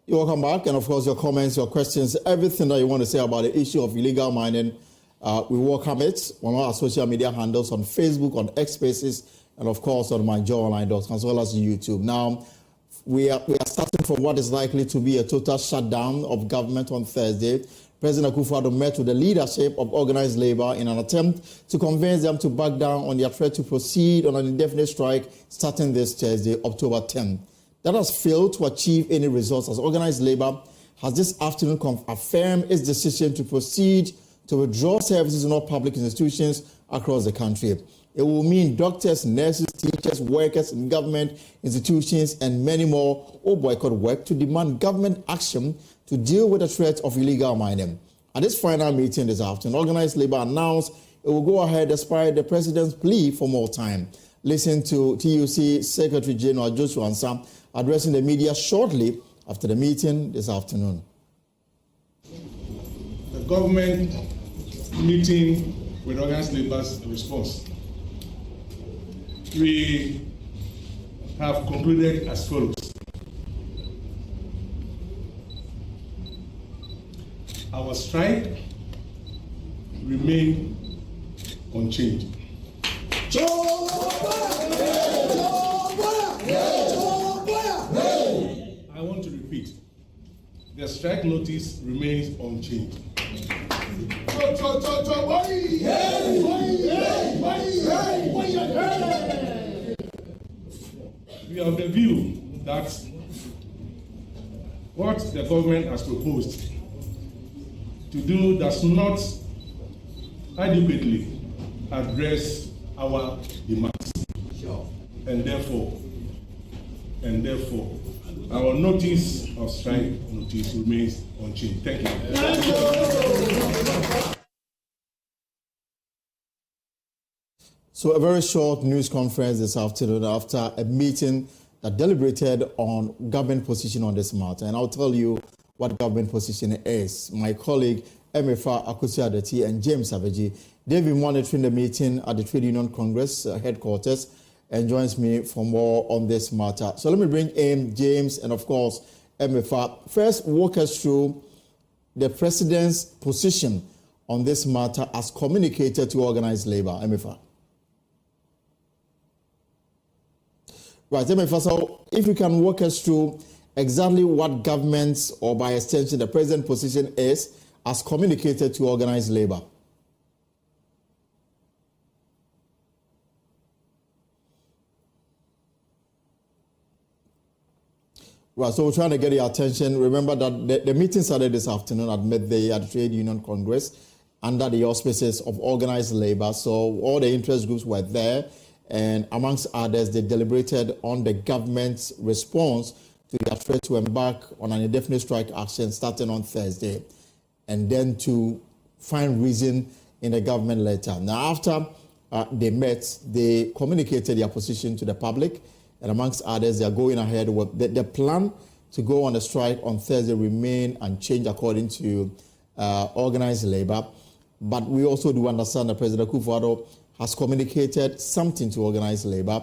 You're welcome back, and of course your comments, your questions, everything that you want to say about the issue of illegal mining, we welcome it on our social media handles on Facebook, on X Spaces, and of course on myjoyonline.com as well as YouTube. Now, we are starting from what is likely to be a total shutdown of government on Thursday. President Akufo-Addo met with the leadership of organized labor in an attempt to convince them to back down on their threat to proceed on an indefinite strike starting this Thursday, October 10. That has failed to achieve any results as organized labor has this afternoon affirmed its decision to proceed to withdraw services in all public institutions across the country. It will mean doctors, nurses, teachers, workers in government institutions, and many more will boycott work to demand government action to deal with the threat of illegal mining. At this final meeting this afternoon, organized labor announced it will go ahead despite the president's plea for more time. Listen to TUC Secretary General Joshua Ansah addressing the media shortly after the meeting this afternoon. The government meeting with organized labor's response. We have concluded as follows. Our strike remains unchanged. I want to repeat. The strike notice remains unchanged. We have the view that what the government has proposed to do does not adequately address our demands. And therefore, our notice of strike notice remains unchanged. Thank you. So a very short news conference this afternoon after a meeting that deliberated on government position on this matter. And I'll tell you what government position is. My colleague Emefa Akusi-Adeti and James Abeji, they've been monitoring the meeting at the Trade Union Congress headquarters and joins me for more on this matter. So let me bring in James and of course Emefa. First, walk us through the president's position on this matter as communicated to organized labor. Emefa. Right, Emefa, so if you can walk us through exactly what government's, or by extension, the president's position is as communicated to organized labor. Right, so we're trying to get your attention. Remember that the meeting started this afternoon at midday at the Trade Union Congress under the auspices of organized labor. So all the interest groups were there, and amongst others, they deliberated on the government's response to their threat to embark on an indefinite strike action starting on Thursday, and then to find reason in the government letter. Now, after they met, they communicated their position to the public, and amongst others, they are going ahead with the plan to go on a strike on Thursday remain unchanged according to organized labor. But we also do understand that President Akufo-Addo has communicated something to organized labor,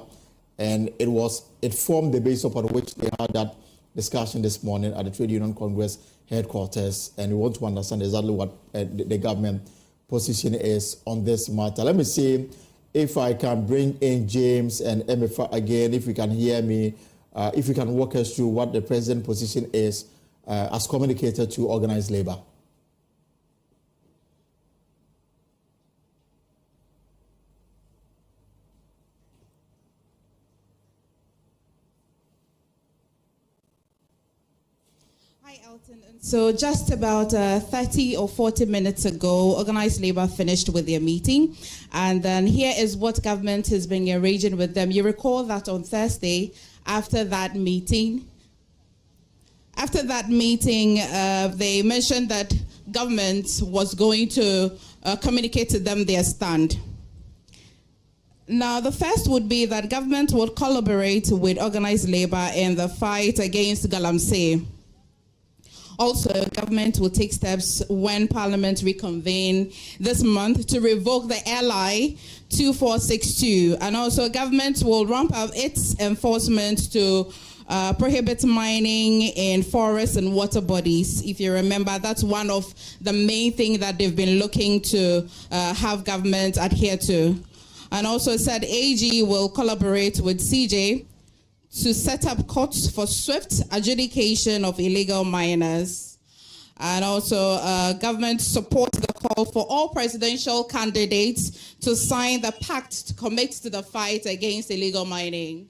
and it formed the basis upon which they had that discussion this morning at the Trade Union Congress headquarters, and we want to understand exactly what the government position is on this matter. Let me see if I can bring in James and Emefa again, if you can hear me, if you can walk us through what the president's position is as communicated to organized labor. So just about 30 or 40 minutes ago, organized labor finished with their meeting. And then here is what government has been arranging with them. You recall that on Thursday, after that meeting, they mentioned that government was going to communicate to them their stand. Now, the first would be that government would collaborate with organized labor in the fight against galamsey. Also, government will take steps when Parliament reconvene this month to revoke the LI 2462. And also, government will ramp up its enforcement to prohibit mining in forests and water bodies. If you remember, that's one of the main things that they've been looking to have government adhere to. And also said AG will collaborate with CJ to set up courts for swift adjudication of illegal miners. And also government supports the call for all presidential candidates to sign the pact to commit to the fight against illegal mining.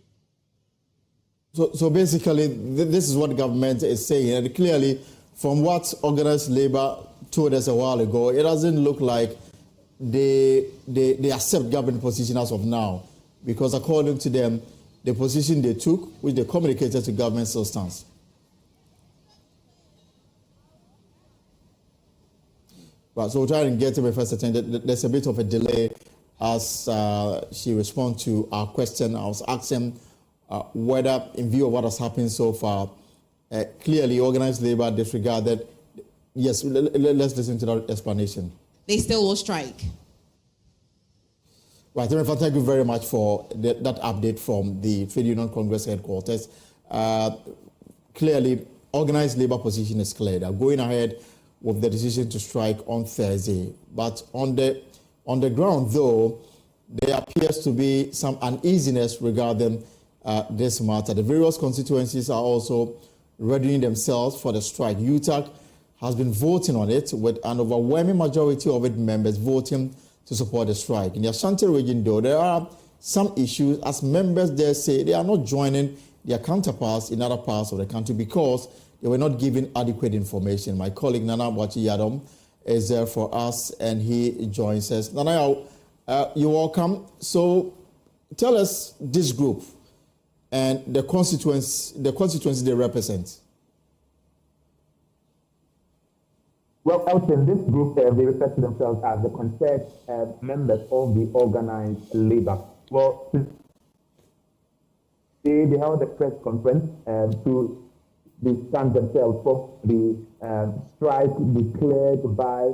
So basically, this is what government is saying. And clearly, from what organized labor told us a while ago, it doesn't look like they accept government position as of now. Because according to them, the position they took, which they communicated to government, still stands. Right, so we'll try and get to my first attention. There's a bit of a delay as she responds to our question. I was asking whether, in view of what has happened so far, clearly organized labor disregarded. Yes, let's listen to that explanation. They still will strike. Right, thank you very much for that update from the Trade Union Congress headquarters. Clearly, organized labor position is clear. They're going ahead with the decision to strike on Thursday. But on the ground, though, there appears to be some uneasiness regarding this matter. The various constituencies are also readying themselves for the strike. UTAC has been voting on it with an overwhelming majority of its members voting to support the strike. In the Ashanti region, though, there are some issues as members there say they are not joining their counterparts in other parts of the country because they were not given adequate information. My colleague Nana Bwachi-Yadom is there for us and he joins us. Nana, you're welcome. So tell us this group and the constituency they represent. Well, Elton, this group, they refer to themselves as the concerned members of the organized labor. Well, they held a press conference to stand themselves for the strike declared by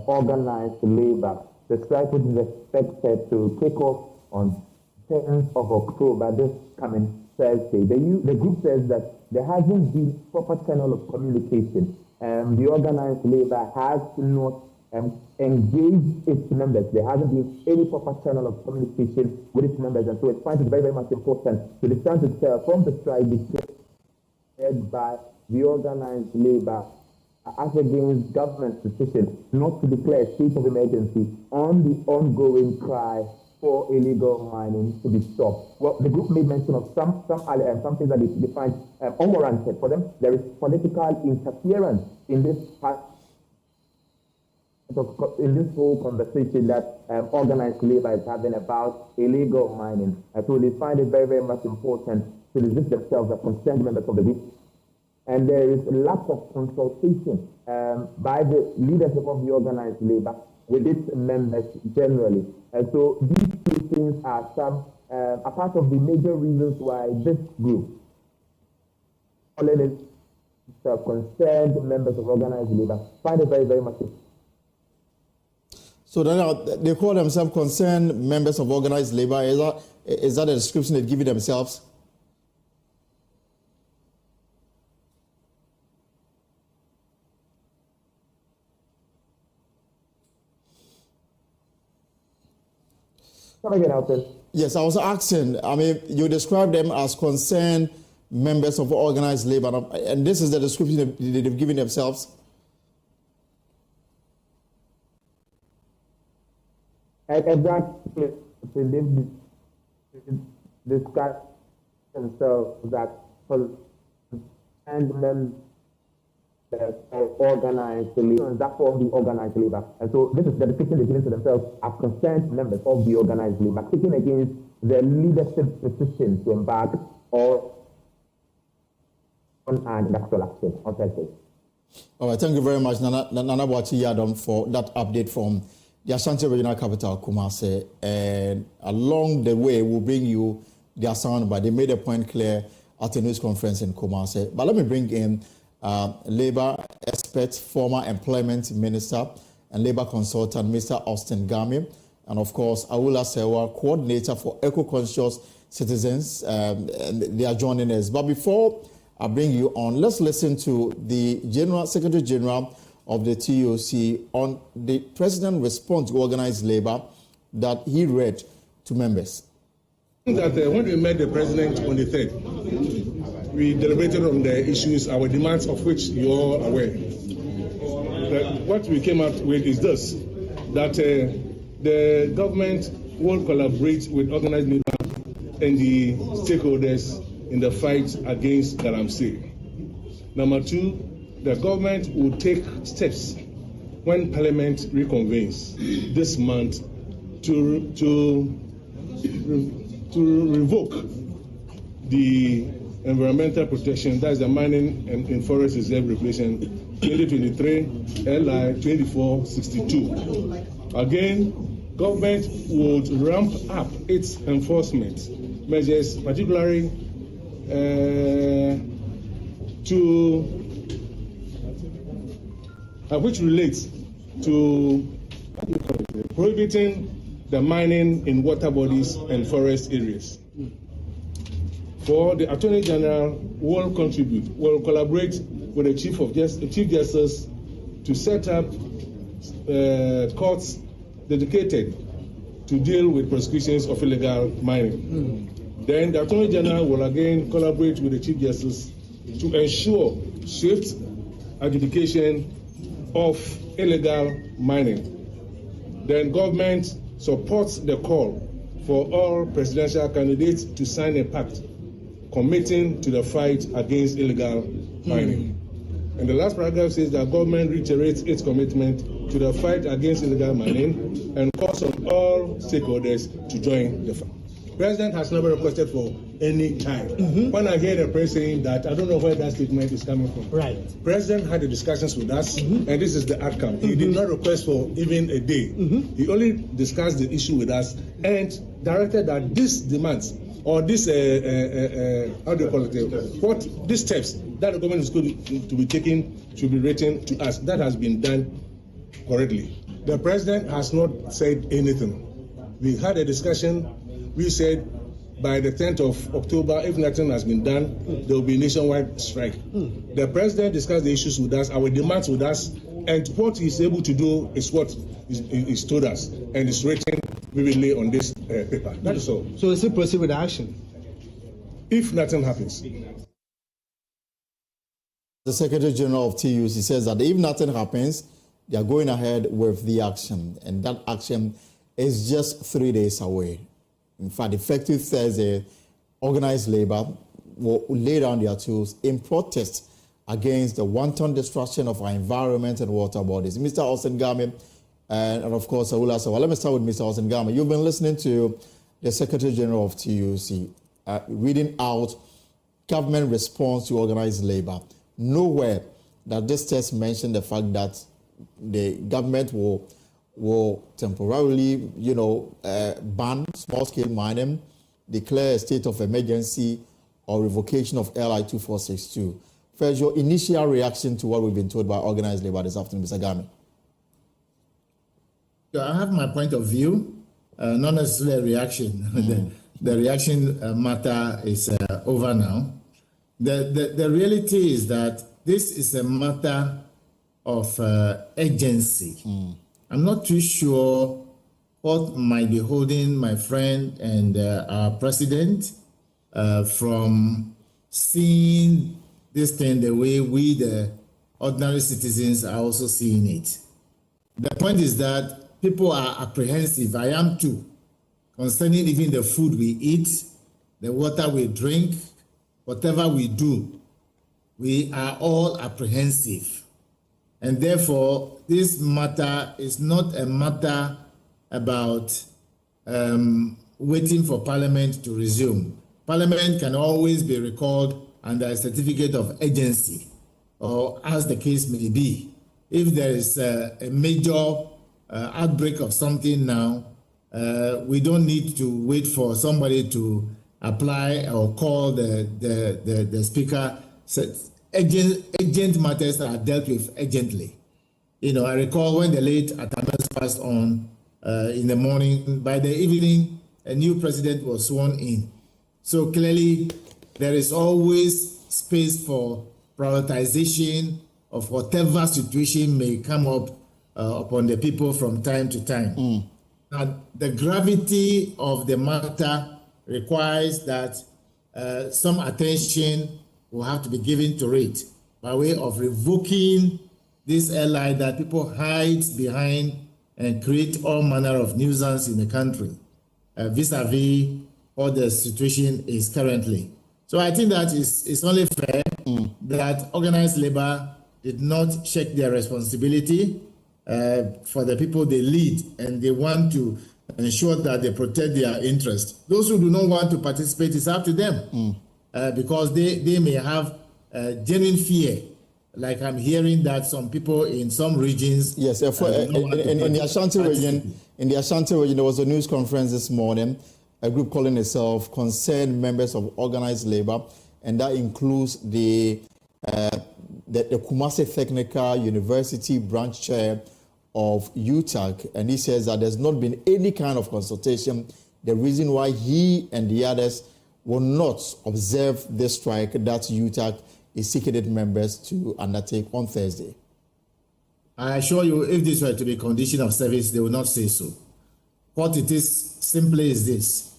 organized labor. The strike which is expected to kick off on 10th of October, this coming Thursday. The group says that there hasn't been proper channel of communication. The organized labor has not engaged its members. There hasn't been any proper channel of communication with its members, and so it finds it very, very much important to distance itself from the strike declared by the organized labor as against government's decision not to declare a state of emergency on the ongoing cry for illegal mining to be stopped. Well, the group made mention of some things that they find unwarranted for them. There is political interference in this whole conversation that organized labor is having about illegal mining. And so they find it very, very much important to resist themselves as concerned members of the group. And there is a lack of consultation by the leadership of the organized labor with its members generally. And so these two things are a part of the major reasons why this group, concerned members of organized labor, find it very, very much. So then they call themselves concerned members of organized labor. Is that a description they give themselves? Yes, I was asking, I mean, you describe them as concerned members of organized labor, and this is the description they've given themselves? Exactly. They've described themselves that concerned members of organized labor, that form the organized labor. And so this is the description they've given to themselves as concerned members of the organized labor, kicking against the leadership's decision to embark on an industrial action on Thursday. All right, thank you very much, Nana Bwachi-Yadom, for that update from the Ashanti Regional Capital, Kumasi. And along the way, we'll bring you their sound, but they made a point clear at a news conference in Kumasi. But let me bring in labor expert, former employment minister and labor consultant, Mr. Austin Gami, and of course, Awula Sewa, coordinator for eco-conscious citizens, and they are joining us. But before I bring you on, let's listen to the Secretary General of the TUC on the President's response to organized labor that he read to members. That when we met the President on the 3rd, we deliberated on the issues, our demands of which you are all aware. What we came up with is this, that the government will collaborate with organized labor and the stakeholders in the fight against galamsey. Number 2, the government will take steps when Parliament reconvenes this month to revoke the environmental protection, that's the mining and forest reserve regulation 2023 LI 2462. Again, government would ramp up its enforcement measures, particularly which relates to prohibiting the mining in water bodies and forest areas. For the Attorney General will collaborate with the Chief Justice to set up courts dedicated to deal with prosecutions of illegal mining. Then the Attorney General will again collaborate with the Chief Justice to ensure swift adjudication of illegal mining. Then government supports the call for all presidential candidates to sign a pact committing to the fight against illegal mining. And the last paragraph says that government reiterates its commitment to the fight against illegal mining and calls on all stakeholders to join the fight. President has never requested for any time. When I hear the President saying that, I don't know where that statement is coming from. Right. President had the discussions with us, and this is the outcome. He did not request for even a day. He only discussed the issue with us and directed that these demands or this, how do you call it, what these steps that the government is going to be taking should be written to us. That has been done correctly. The President has not said anything. We had a discussion. We said by the 10th of October, if nothing has been done, there will be a nationwide strike. The President discussed the issues with us, our demands with us, and what he's able to do is what he's told us, and it's written vividly on this paper. That is all. So we still proceed with the action? If nothing happens. The Secretary General of TUC says that if nothing happens, they are going ahead with the action, and that action is just 3 days away. In fact, effective Thursday, organized labor will lay down their tools in protest against the wanton destruction of our environment and water bodies. Mr. Osengame, and of course, Awula Sawa. Let me start with Mr. Osengame. You've been listening to the Secretary General of TUC reading out government response to organized labor. Nowhere that this text mentioned the fact that the government will temporarily, ban small-scale mining, declare a state of emergency, or revocation of LI 2462. First, your initial reaction to what we've been told by organized labor this afternoon, Mr. Game. I have my point of view, not necessarily a reaction. The reaction matter is over now. The reality is that this is a matter of agency. I'm not too sure what might be holding my friend and our president from seeing this thing the way we, the ordinary citizens, are also seeing it. The point is that people are apprehensive. I am too, concerning even the food we eat, the water we drink, whatever we do. We are all apprehensive. And therefore, this matter is not a matter about waiting for Parliament to resume. Parliament can always be recalled under a certificate of agency, or as the case may be. If there is a major outbreak of something now, we don't need to wait for somebody to apply or call the speaker. So agent matters are dealt with urgently. I recall when the late Atanas passed on in the morning, by the evening, a new president was sworn in. So clearly, there is always space for prioritization of whatever situation may come up upon the people from time to time. Now, the gravity of the matter requires that some attention will have to be given to it by way of revoking this ally that people hide behind and create all manner of nuisance in the country, vis-a-vis what the situation is currently. So I think that it's only fair that organized labor did not check their responsibility for the people they lead, and they want to ensure that they protect their interests. Those who do not want to participate, it's up to them, because they may have genuine fear. Like I'm hearing that some people in some regions, yes, in the Ashanti region, there was a news conference this morning. A group calling itself Concerned Members of Organized Labor, and that includes the Kumasi Technical University branch chair of UTAC, and he says that there's not been any kind of consultation. The reason why he and the others will not observe this strike that UTAC is seeking its members to undertake on Thursday. I assure you, if this were to be a condition of service, they will not say so. What it is simply is this: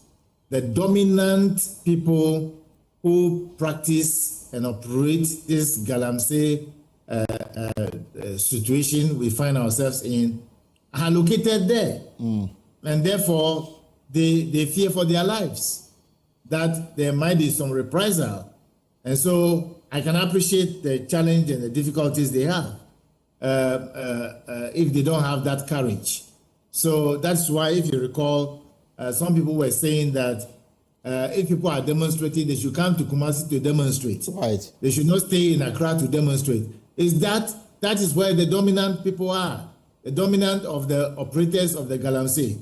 the dominant people who practice and operate this galamsey situation we find ourselves in are located there. And therefore, they fear for their lives, that there might be some reprisal. And so I can appreciate the challenge and the difficulties they have if they don't have that courage. So that's why, if you recall, some people were saying that if people are demonstrating, they should come to Kumasi to demonstrate. Right. They should not stay in Accra to demonstrate. That is where the dominant people are, the dominant of the operators of the galamsey.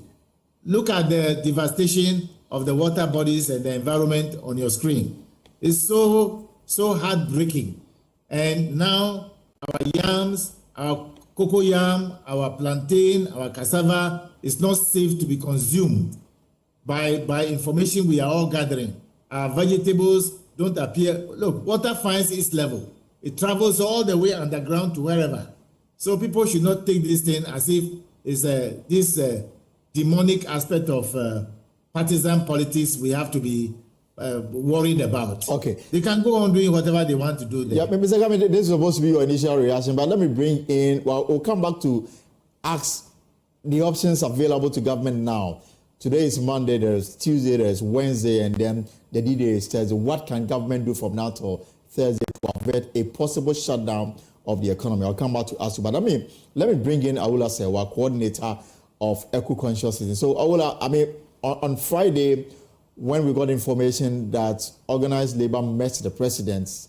Look at the devastation of the water bodies and the environment on your screen. It's so heartbreaking. And now our yams, our cocoa yam, our plantain, our cassava is not safe to be consumed by information we are all gathering. Our vegetables don't appear. Look, water finds its level. It travels all the way underground to wherever. So people should not take this thing as if it's this demonic aspect of partisan politics we have to be worried about. Okay. They can go on doing whatever they want to do there. Yeah, Mr. Gami, this is supposed to be your initial reaction, but let me bring in, we'll come back to ask the options available to government now. Today is Monday, there's Tuesday, there's Wednesday, and then the D-Day is Thursday. What can government do from now till Thursday to avert a possible shutdown of the economy? I'll come back to ask you, but let me bring in Awula Sewa, coordinator of Eco-Conscious Citizens. So Awula, on Friday, when we got information that organized labor met the president,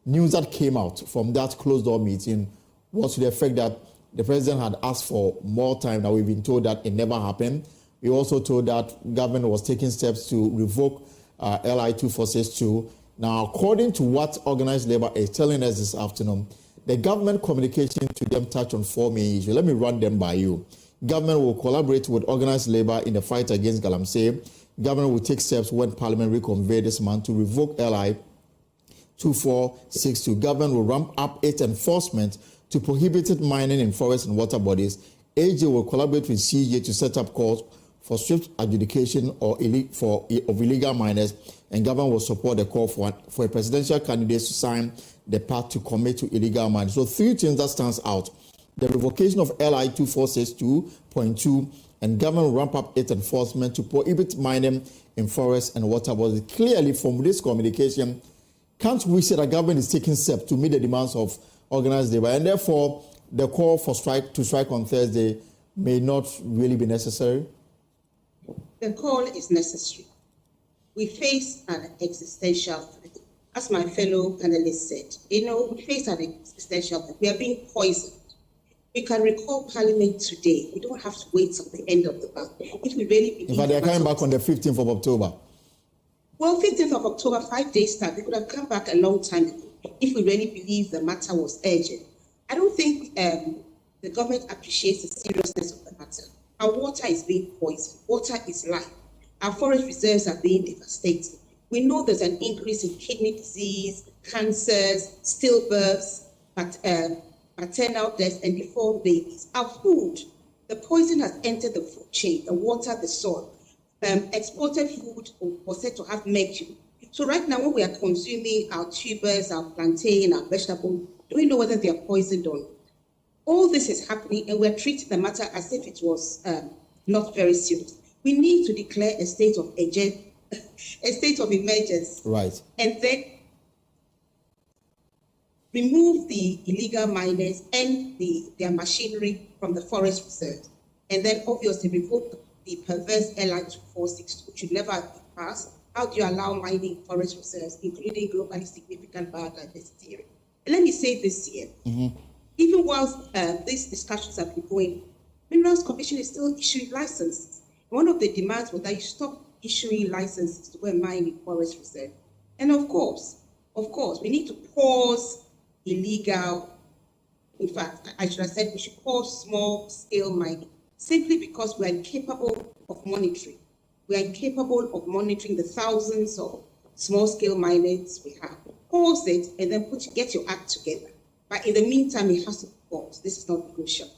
news that came out from that closed-door meeting was to the effect that the president had asked for more time. Now we've been told that it never happened. We also told that government was taking steps to revoke LI 2462. Now, according to what organized labor is telling us this afternoon, the government communication to them touched on 4 main issues. Let me run them by you. Government will collaborate with organized labor in the fight against galamsey. Government will take steps when Parliament reconvene this month to revoke LI 2462. Government will ramp up its enforcement to prohibited mining in forests and water bodies. AJ will collaborate with CJ to set up calls for swift adjudication of illegal miners, and government will support the call for a presidential candidate to sign the path to commit to illegal mining. So 3 things that stands out: the revocation of LI 2462.2, and government will ramp up its enforcement to prohibit mining in forests and water bodies. Clearly, from this communication, can't we say that government is taking steps to meet the demands of organized labor, and therefore the call for strike on Thursday may not really be necessary? The call is necessary. We face an existential threat. As my fellow panelists said, we face an existential threat. We are being poisoned. We can recall Parliament today. We don't have to wait till the end of the month. If we really believe. In fact, they're coming back on the 15th of October. Well, 15th of October, 5 days time. They could have come back a long time ago if we really believe the matter was urgent. I don't think the government appreciates the seriousness of the matter. Our water is being poisoned. Water is life. Our forest reserves are being devastated. We know there's an increase in kidney disease, cancers, stillbirths, maternal deaths, and deformed babies. Our food, the poison has entered the food chain, the water, the soil. Exported food was said to have mercury. So right now, when we are consuming our tubers, our plantain, our vegetables, do we know whether they are poisoned or not? All this is happening, and we're treating the matter as if it was not very serious. We need to declare a state of emergency. Right. And then remove the illegal miners and their machinery from the forest reserve. And then obviously revoke the perverse airline 246, which should never have passed. How do you allow mining forest reserves, including globally significant biodiversity area? And let me say this here. Even whilst these discussions have been going, Minerals Commission is still issuing licenses. One of the demands was that you stop issuing licenses to go and mine in forest reserve. And of course, we need to pause illegal, in fact, I should have said we should pause small-scale mining, simply because we are incapable of monitoring. We are incapable of monitoring the thousands of small-scale miners we have. Pause it and then get your act together. But in the meantime, it has to pause. This is not negotiable.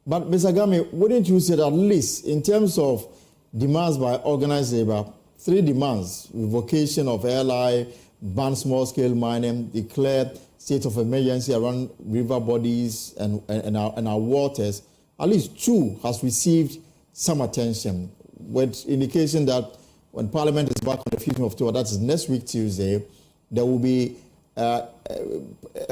But Ms. Agame, wouldn't you say that at least in terms of demands by organized labor, 3 demands: revocation of LI, ban small-scale mining, declare state of emergency around river bodies and our waters, at least 2 has received some attention, with indication that when Parliament is back on the 15th of October, that is next week Tuesday, there will be a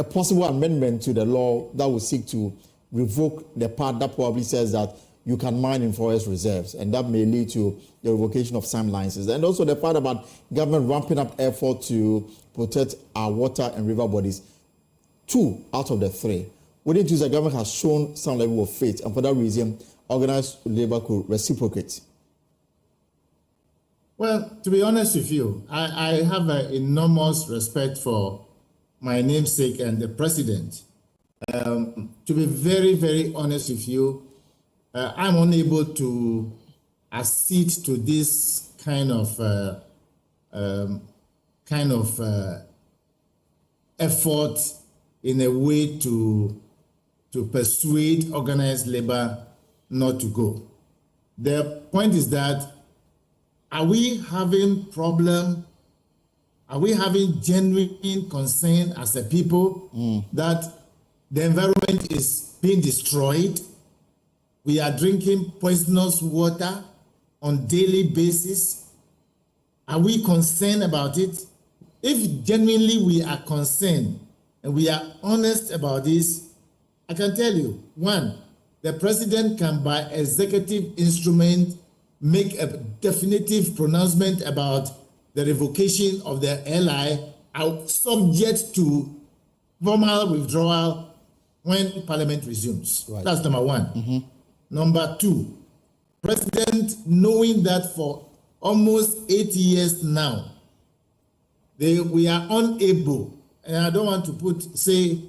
possible amendment to the law that will seek to revoke the part that probably says that you can mine in forest reserves, and that may lead to the revocation of some licenses. And also the part about government ramping up effort to protect our water and river bodies. 2 out of the 3. Wouldn't you say the government has shown some level of faith, and for that reason, organized labor could reciprocate? Well, to be honest with you, I have an enormous respect for my namesake and the president. To be very, very honest with you, I'm unable to accede to this kind of effort in a way to persuade organized labor not to go. The point is that, are we having problem? Are we having genuine concern as a people that the environment is being destroyed? We are drinking poisonous water on daily basis. Are we concerned about it? If genuinely we are concerned and we are honest about this, I can tell you, 1, the president can by executive instrument make a definitive pronouncement about the revocation of the LI, subject to formal withdrawal when Parliament resumes. Right. That's number 1. Number 2, President, knowing that for almost 8 years now, we are unable, and I don't want to say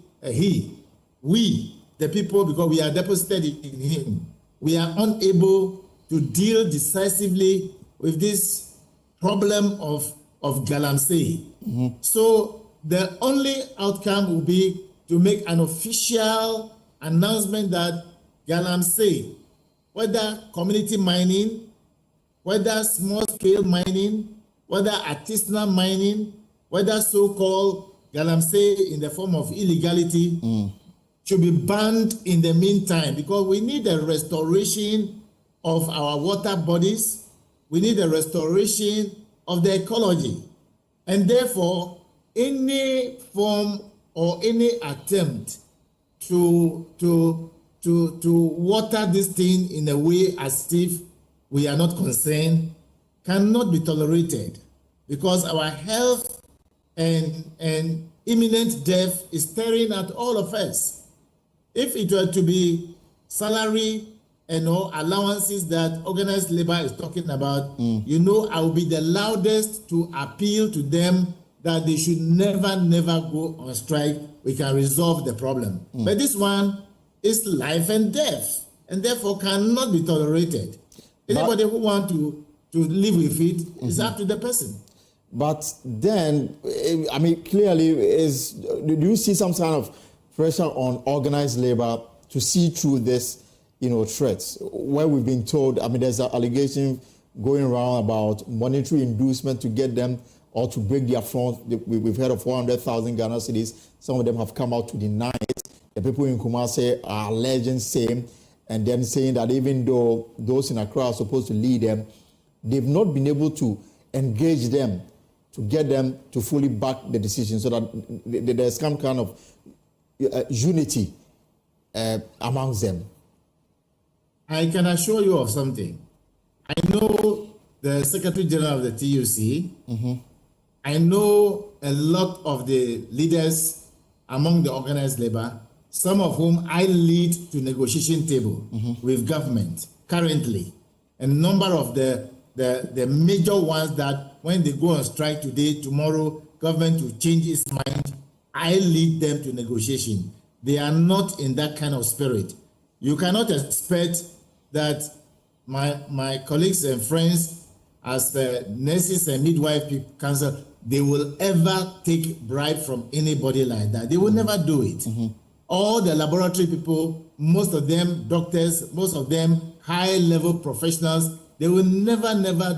we, the people, because we are deposited in him, we are unable to deal decisively with this problem of galamsey. So the only outcome will be to make an official announcement that galamsey, whether community mining, whether small-scale mining, whether artisanal mining, whether so-called galamsey in the form of illegality, should be banned in the meantime, because we need a restoration of our water bodies. We need a restoration of the ecology. And therefore, any form or any attempt to water this thing in a way as if we are not concerned cannot be tolerated, because our health and imminent death is staring at all of us. If it were to be salary and allowances that organized labor is talking about, I will be the loudest to appeal to them that they should never go on strike. We can resolve the problem. But this one is life and death, and therefore cannot be tolerated. Anybody who wants to live with it is up to the person. But then, I mean, clearly, do you see some kind of pressure on organized labor to see through this, threats? Where we've been told, I mean, there's an allegation going around about monetary inducement to get them or to break their front. We've heard of 400,000 Ghana cedis. Some of them have come out to deny it. The people in Kumasi are alleging same, and then saying that even though those in Accra are supposed to lead them, they've not been able to engage them to get them to fully back the decision, so that there's some kind of unity amongst them. I can assure you of something. I know the Secretary General of the TUC. Mm-hmm. I know a lot of the leaders among the organized labor, some of whom I lead to negotiation table with government currently. A number of the major ones that when they go on strike today, tomorrow, government will change its mind. I lead them to negotiation. They are not in that kind of spirit. You cannot expect that my colleagues and friends as the nurses and midwife council, they will ever take bribe from anybody like that. They will never do it. All the laboratory people, most of them doctors, most of them high-level professionals, they will never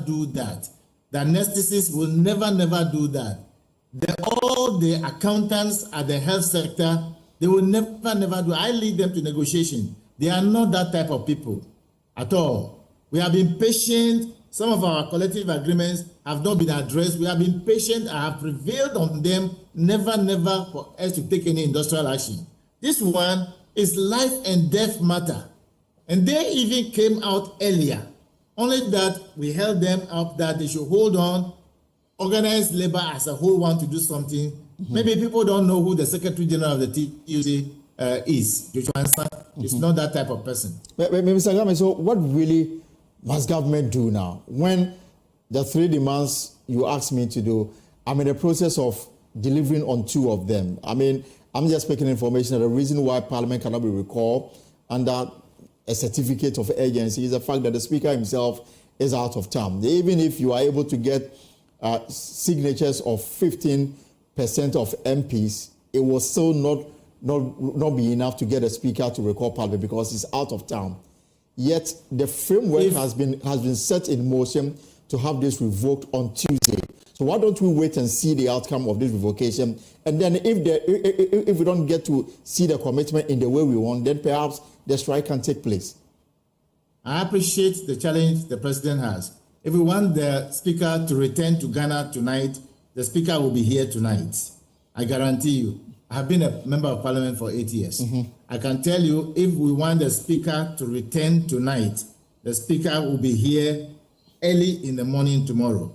do that. The anesthetists will never do that. All the accountants at the health sector, they will never do. I lead them to negotiation. They are not that type of people at all. We have been patient. Some of our collective agreements have not been addressed. We have been patient. I have prevailed on them never for us to take any industrial action. This one is life and death matter. And they even came out earlier. Only that we held them up that they should hold on. Organized labor as a whole want to do something. Maybe people don't know who the Secretary General of the TUC is. Joshua Ansa is not that type of person. But Mr. Game, so what really must government do now? When the 3 demands you asked me to do, I'm in the process of delivering on 2 of them. I mean, I'm just making information that the reason why Parliament cannot be recalled under a certificate of urgency is the fact that the Speaker himself is out of town. Even if you are able to get signatures of 15% of MPs, it will still not be enough to get a Speaker to recall Parliament because he's out of town. Yet the framework has been set in motion to have this revoked on Tuesday. So why don't we wait and see the outcome of this revocation? And then if we don't get to see the commitment in the way we want, then perhaps the strike can take place. I appreciate the challenge the president has. If we want the Speaker to return to Ghana tonight, the Speaker will be here tonight. I guarantee you. I have been a member of Parliament for 8 years. I can tell you, if we want the Speaker to return tonight, the Speaker will be here early in the morning tomorrow.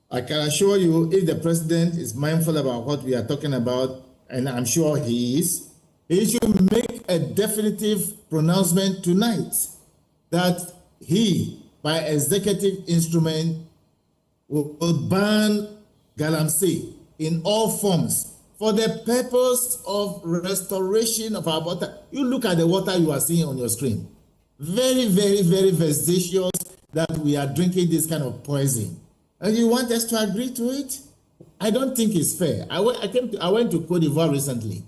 I can assure you, if the president is mindful about what we are talking about, and I'm sure he is, he should make a definitive pronouncement tonight that he, by executive instrument, will ban galamsey in all forms for the purpose of restoration of our water. You look at the water you are seeing on your screen. Very vexatious that we are drinking this kind of poison. And you want us to agree to it? I don't think it's fair. I went to Cote d'Ivoire recently.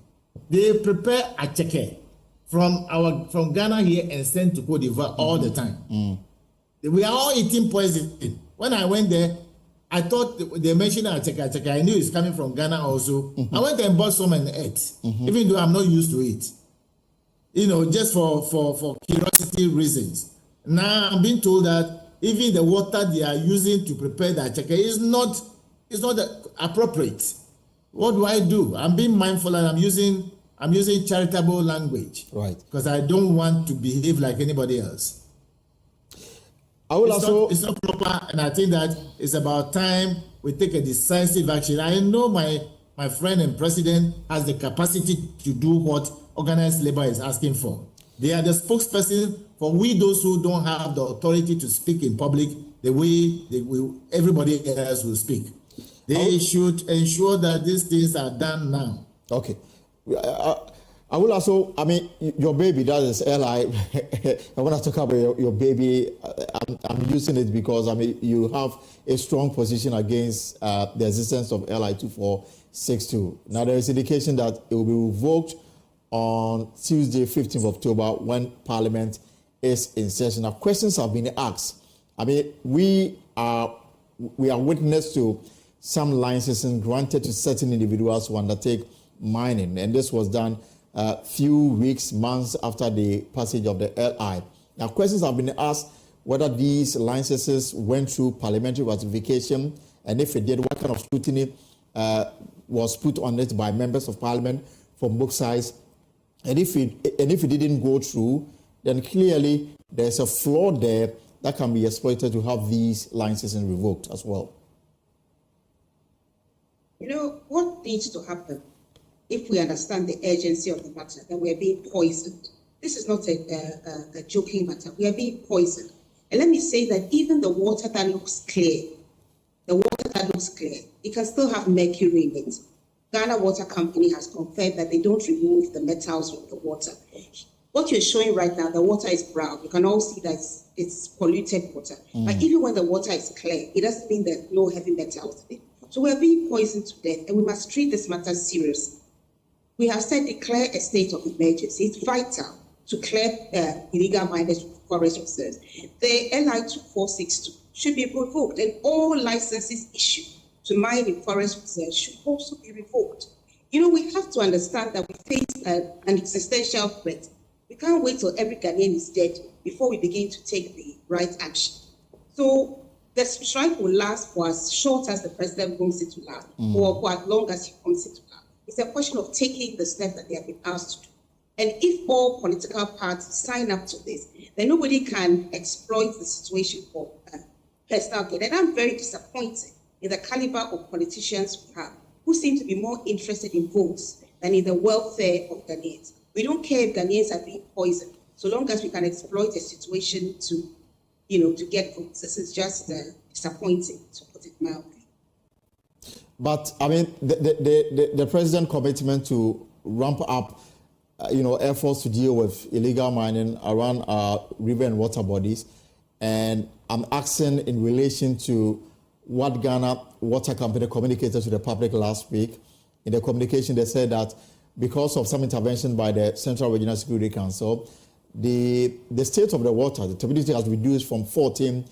They prepare acheke from Ghana here and sent to Cote d'Ivoire all the time. We are all eating poison. When I went there, I thought they mentioned acheke. I knew it's coming from Ghana also. I went and bought some and ate, even though I'm not used to it. Just for curiosity reasons. Now I'm being told that even the water they are using to prepare the acheke is not appropriate. What do I do? I'm being mindful and I'm using charitable language. Right. Because I don't want to behave like anybody else. It's not proper, and I think that it's about time we take a decisive action. I know my friend and president has the capacity to do what organized labor is asking for. They are the spokesperson for we those who don't have the authority to speak in public the way everybody else will speak. They should ensure that these things are done now. Okay. I will also, I mean, your baby, that is LI. I want to talk about your baby. I'm using it because, I mean, you have a strong position against the existence of LI 2462. Now, there is indication that it will be revoked on Tuesday, 15th of October, when Parliament is in session. Now, questions have been asked. I mean, we are witness to some licenses granted to certain individuals who undertake mining, and this was done a few weeks, months after the passage of the LI. Now, questions have been asked whether these licenses went through parliamentary ratification, and if it did, what kind of scrutiny was put on it by members of parliament from both sides. And if it didn't go through, then clearly there's a flaw there that can be exploited to have these licenses revoked as well. You know, what needs to happen if we understand the urgency of the matter, that we are being poisoned? This is not a joking matter. We are being poisoned. And let me say that even the water that looks clear, it can still have mercury in it. Ghana Water Company has confirmed that they don't remove the metals from the water. What you're showing right now, the water is brown. You can all see that it's polluted water. But even when the water is clear, it doesn't mean there's no heavy metals in it. So we're being poisoned to death, and we must treat this matter seriously. We have said declare a state of emergency. It's vital to clear illegal miners with forest reserves. The LI 2462 should be revoked, and all licenses issued to mine in forest reserves should also be revoked. You know, we have to understand that we face an existential threat. We can't wait till every Ghanaian is dead before we begin to take the right action. So the strike will last for as short as the president wants it to last, or for as long as he wants it to last. It's a question of taking the steps that they have been asked to do. And if all political parties sign up to this, then nobody can exploit the situation for personal gain. And I'm very disappointed in the caliber of politicians we have, who seem to be more interested in votes than in the welfare of Ghanaians. We don't care if Ghanaians are being poisoned, so long as we can exploit a situation to get votes. This is just disappointing, to put it mildly. But I mean, the president's commitment to ramp up, efforts to deal with illegal mining around our river and water bodies, and I'm asking in relation to what Ghana Water Company communicated to the public last week. In the communication, they said that because of some intervention by the Central Regional Security Council, the state of the water, the turbidity has reduced from 14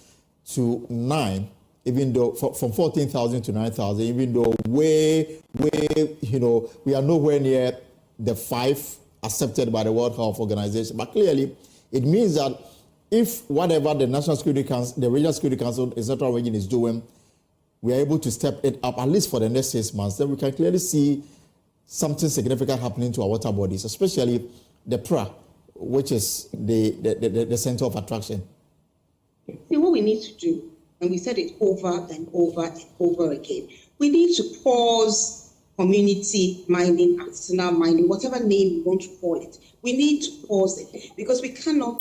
to 9, even though from 14,000 to 9,000, even though we are nowhere near the 5 accepted by the World Health Organization. But clearly, it means that if whatever the National Security Council, the Regional Security Council, the Central Region is doing, we are able to step it up at least for the next 6 months, then we can clearly see something significant happening to our water bodies, especially the PRA, which is the center of attraction. See, what we need to do, and we said it over and over and over again, we need to pause community mining, artisanal mining, whatever name you want to call it. We need to pause it because we cannot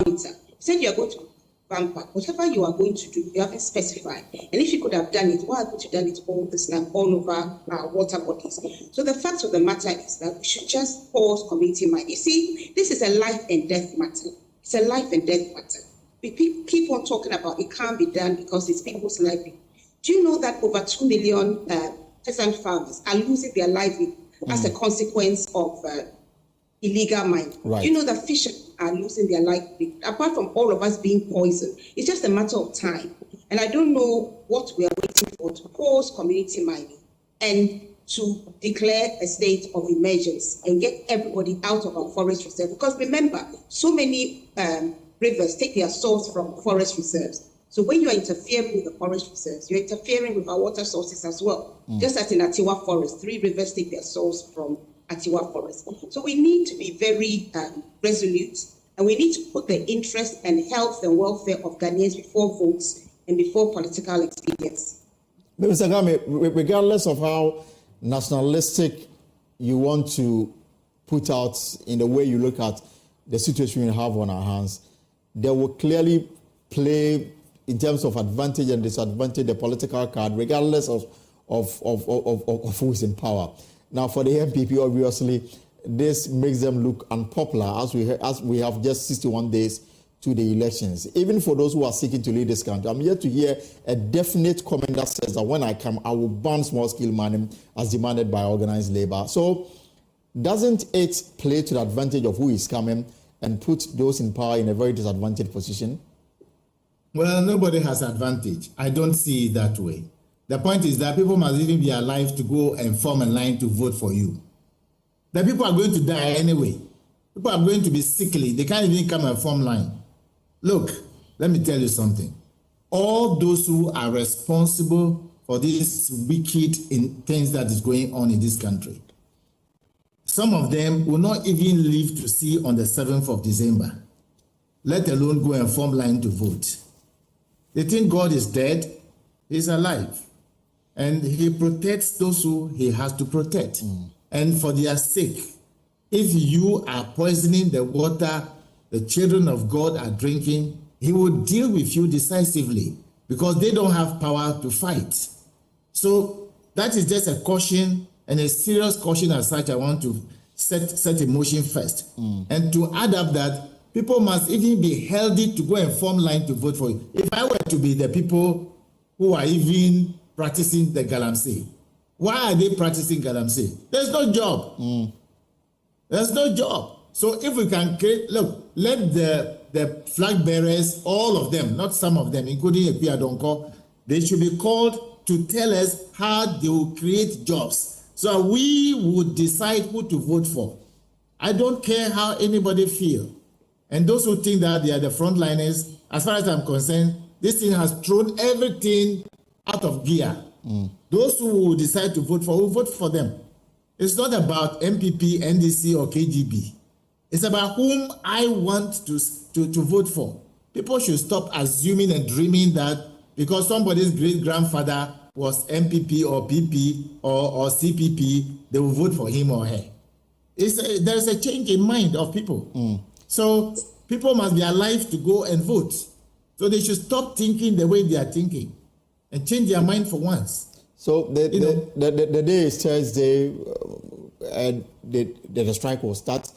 monitor. You said you are going to ramp up. Whatever you are going to do, you haven't specified. And if you could have done it, why haven't you done it all this time, all over our water bodies? So the fact of the matter is that we should just pause community mining. You see, this is a life and death matter. It's a life and death matter. We keep on talking about it can't be done because it's people's livelihood. Do you know that over 2 million peasant farmers are losing their livelihood as a consequence of illegal mining? Right. Do you know that fishermen are losing their livelihood? Apart from all of us being poisoned, it's just a matter of time. And I don't know what we are waiting for to pause community mining and to declare a state of emergency and get everybody out of our forest reserve. Because remember, so many rivers take their source from forest reserves. So when you are interfering with the forest reserves, you're interfering with our water sources as well. Just as in Atiwa Forest, 3 rivers take their source from Atiwa Forest. So we need to be very resolute, and we need to put the interest and health and welfare of Ghanaians before votes and before political expedience. Mr. Game, regardless of how nationalistic you want to put out in the way you look at the situation we have on our hands, they will clearly play in terms of advantage and disadvantage the political card, regardless of who is in power. Now, for the MPP, obviously, this makes them look unpopular as we have just 61 days to the elections. Even for those who are seeking to lead this country, I'm yet to hear a definite comment that says that when I come, I will ban small-scale mining as demanded by organized labor. So doesn't it play to the advantage of who is coming and put those in power in a very disadvantaged position? Well, nobody has advantage. I don't see it that way. The point is that people must even be alive to go and form a line to vote for you. The people are going to die anyway. People are going to be sickly. They can't even come and form line. Look, let me tell you something. All those who are responsible for these wicked things that is going on in this country, some of them will not even live to see on the 7th of December, let alone go and form line to vote. They think God is dead. He's alive. And he protects those who he has to protect. And for their sake, if you are poisoning the water the children of God are drinking, he will deal with you decisively because they don't have power to fight. So that is just a caution, and a serious caution as such I want to set in motion first. And to add up that people must even be healthy to go and form line to vote for you. If I were to be the people who are even practicing the galamsey, why are they practicing galamsey? There's no job. There's no job. So if we can create, look, let the flag bearers, all of them, not some of them, including Epia Donko, they should be called to tell us how they will create jobs so we would decide who to vote for. I don't care how anybody feel. And those who think that they are the frontliners, as far as I'm concerned, this thing has thrown everything out of gear. Those who will decide to vote for, will vote for them. It's not about MPP, NDC, or KGB. It's about whom I want to vote for. People should stop assuming and dreaming that because somebody's great-grandfather was MPP or PP or CPP, they will vote for him or her. There's a change in mind of people. So people must be alive to go and vote. So they should stop thinking the way they are thinking and change their mind for once. So the day is Thursday, and the strike will start.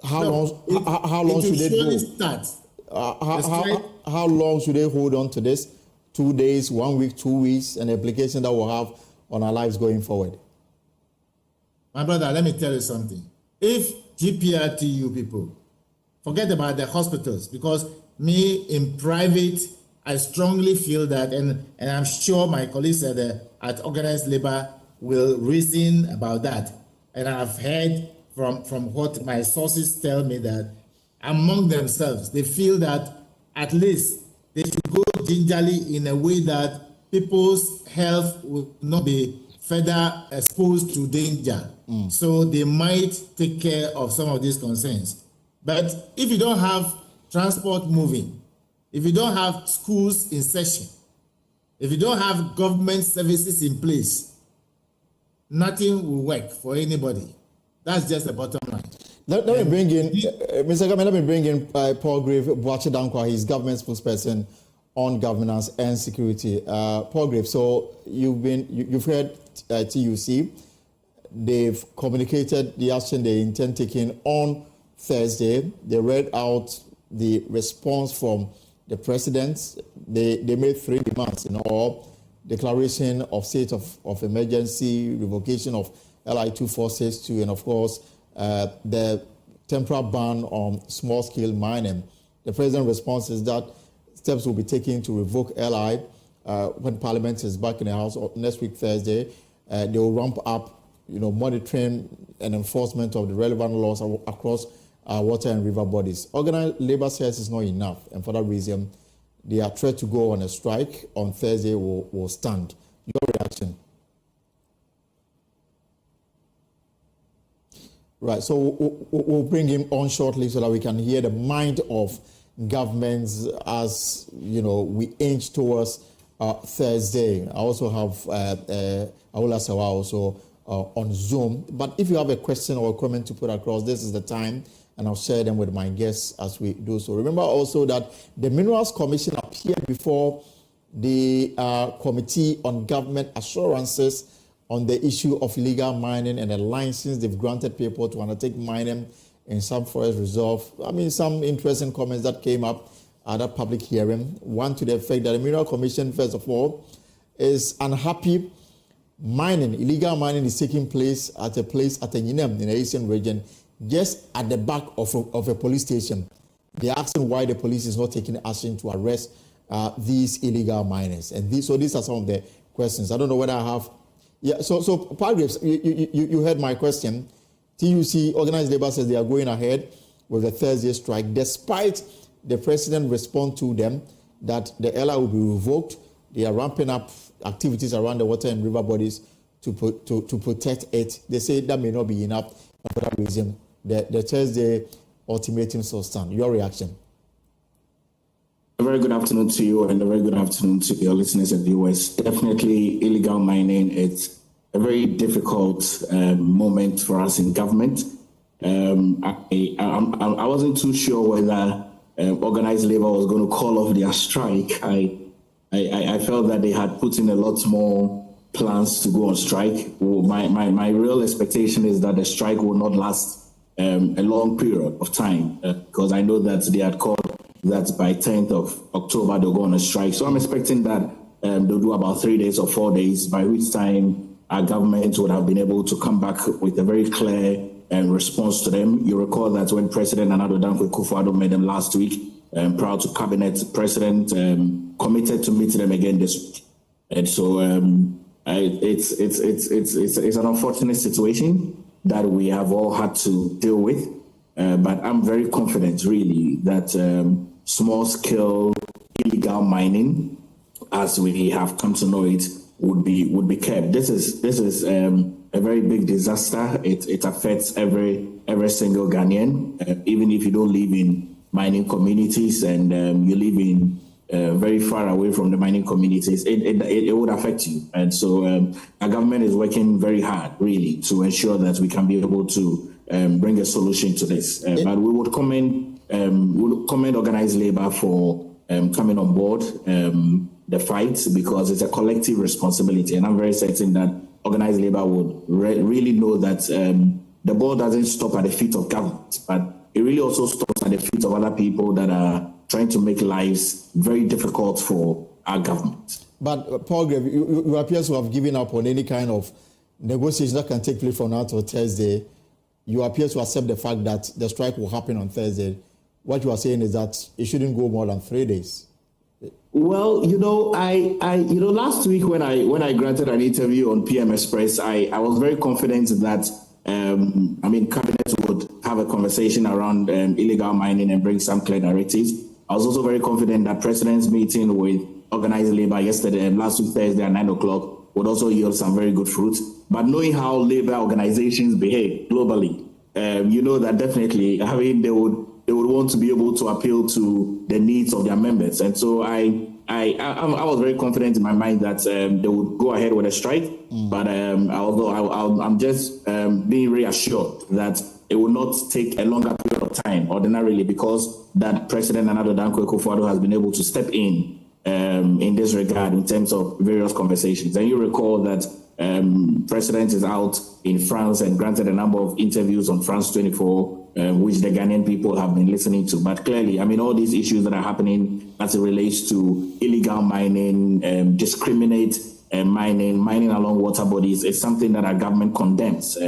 How long should they go? Start. How long should they hold on to this? 2 days, 1 week, 2 weeks, an implication that will have on our lives going forward? My brother, let me tell you something. If GPRTU people forget about the hospitals, because me in private, I strongly feel that, and I'm sure my colleagues at Organized Labor will reason about that. And I've heard from what my sources tell me that among themselves, they feel that at least they should go gingerly in a way that people's health will not be further exposed to danger. So they might take care of some of these concerns. But if you don't have transport moving, if you don't have schools in session, if you don't have government services in place, nothing will work for anybody. That's just the bottom line. Let me bring in, Mr. Gamen, let me bring in Paul Grave Boache Dankwa. He's government spokesperson on governance and security. Paul Grave, so you've heard TUC. They've communicated the action they intend taking on Thursday. They read out the response from the president. They made 3 demands in all: declaration of state of emergency, revocation of LI 2462, and of course, the temporary ban on small-scale mining. The president's response is that steps will be taken to revoke LI when Parliament is back in the House next week, Thursday. They will ramp up, monitoring and enforcement of the relevant laws across water and river bodies. Organized labor says it's not enough, and for that reason, their threat to go on a strike on Thursday will stand. Your reaction? Right, so we'll bring him on shortly so that we can hear the mind of governments as we inch towards Thursday. I also have Aula Sawa also on Zoom. But if you have a question or a comment to put across, this is the time, and I'll share them with my guests as we do so. Remember also that the Minerals Commission appeared before the Committee on Government Assurances on the issue of illegal mining and the license they've granted people to undertake mining in some forest reserve. I mean, some interesting comments that came up at that public hearing. One to the effect that the Mineral Commission, first of all, is unhappy illegal mining is taking place at a Nyinem in the eastern region, just at the back of a police station. They're asking why the police is not taking action to arrest these illegal miners. And these are some of the questions. I don't know whether I have. Yeah. So Pargraves, you heard my question. TUC, organized labor, says they are going ahead with the Thursday strike, despite the president respond to them that the LI will be revoked. They are ramping up activities around the water and river bodies to protect it. They say that may not be enough. For that reason, the Thursday ultimatum still stand. Your reaction? A very good afternoon to you, and a very good afternoon to your listeners and viewers. Definitely, illegal mining, it's a very difficult moment for us in government. I wasn't too sure whether organized labor was going to call off their strike. I felt that they had put in a lot more plans to go on strike. My real expectation is that the strike will not last a long period of time, because I know that they had called that by 10th of October they'll go on a strike. So I'm expecting that they'll do about 3 days or 4 days, by which time our government would have been able to come back with a very clear response to them. You recall that when President Nana Dankwa Akufo-Addo met them last week, prior to cabinet, President committed to meet them again this week. And so it's an unfortunate situation that we have all had to deal with. But I'm very confident, really, that small-scale illegal mining, as we have come to know it, would be kept. This is a very big disaster. It affects every single Ghanaian, even if you don't live in mining communities and you live in very far away from the mining communities. It would affect you. And so our government is working very hard, really, to ensure that we can be able to bring a solution to this. But we would commend organized labor for coming on board the fight, because it's a collective responsibility. And I'm very certain that organized labor would really know that the ball doesn't stop at the feet of government, but it really also stops at the feet of other people that are trying to make lives very difficult for our government. But Paul Grave, you appear to have given up on any kind of negotiation that can take place from now till Thursday. You appear to accept the fact that the strike will happen on Thursday. What you are saying is that it shouldn't go more than 3 days. Well, last week when I granted an interview on PM Express, I was very confident that cabinet would have a conversation around illegal mining and bring some clear narratives. I was also very confident that President's meeting with organized labor yesterday and last week Thursday at 9 o'clock would also yield some very good fruit. But knowing how labor organizations behave globally, that definitely, they would want to be able to appeal to the needs of their members. And so I was very confident in my mind that they would go ahead with a strike. But although I'm just being reassured that it will not take a longer period of time ordinarily, because that President Nana Dankwa Akufo-Addo has been able to step in this regard in terms of various conversations. And you recall that President is out in France and granted a number of interviews on France 24, which the Ghanaian people have been listening to. But clearly, all these issues that are happening as it relates to illegal mining, discriminate mining along water bodies, is something that our government condemns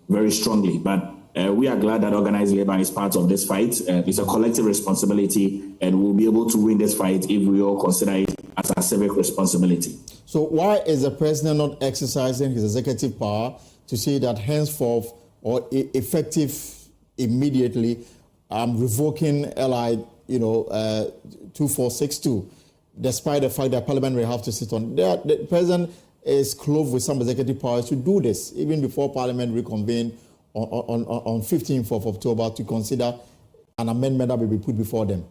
very strongly. But we are glad that organized labor is part of this fight. It's a collective responsibility, and we'll be able to win this fight if we all consider it as a civic responsibility. So why is the president not exercising his executive power to say that henceforth or effective immediately revoking LI 2462, despite the fact that Parliament will have to sit on? The president is clothed with some executive powers to do this, even before Parliament reconvene on 15th of October to consider an amendment that will be put before them.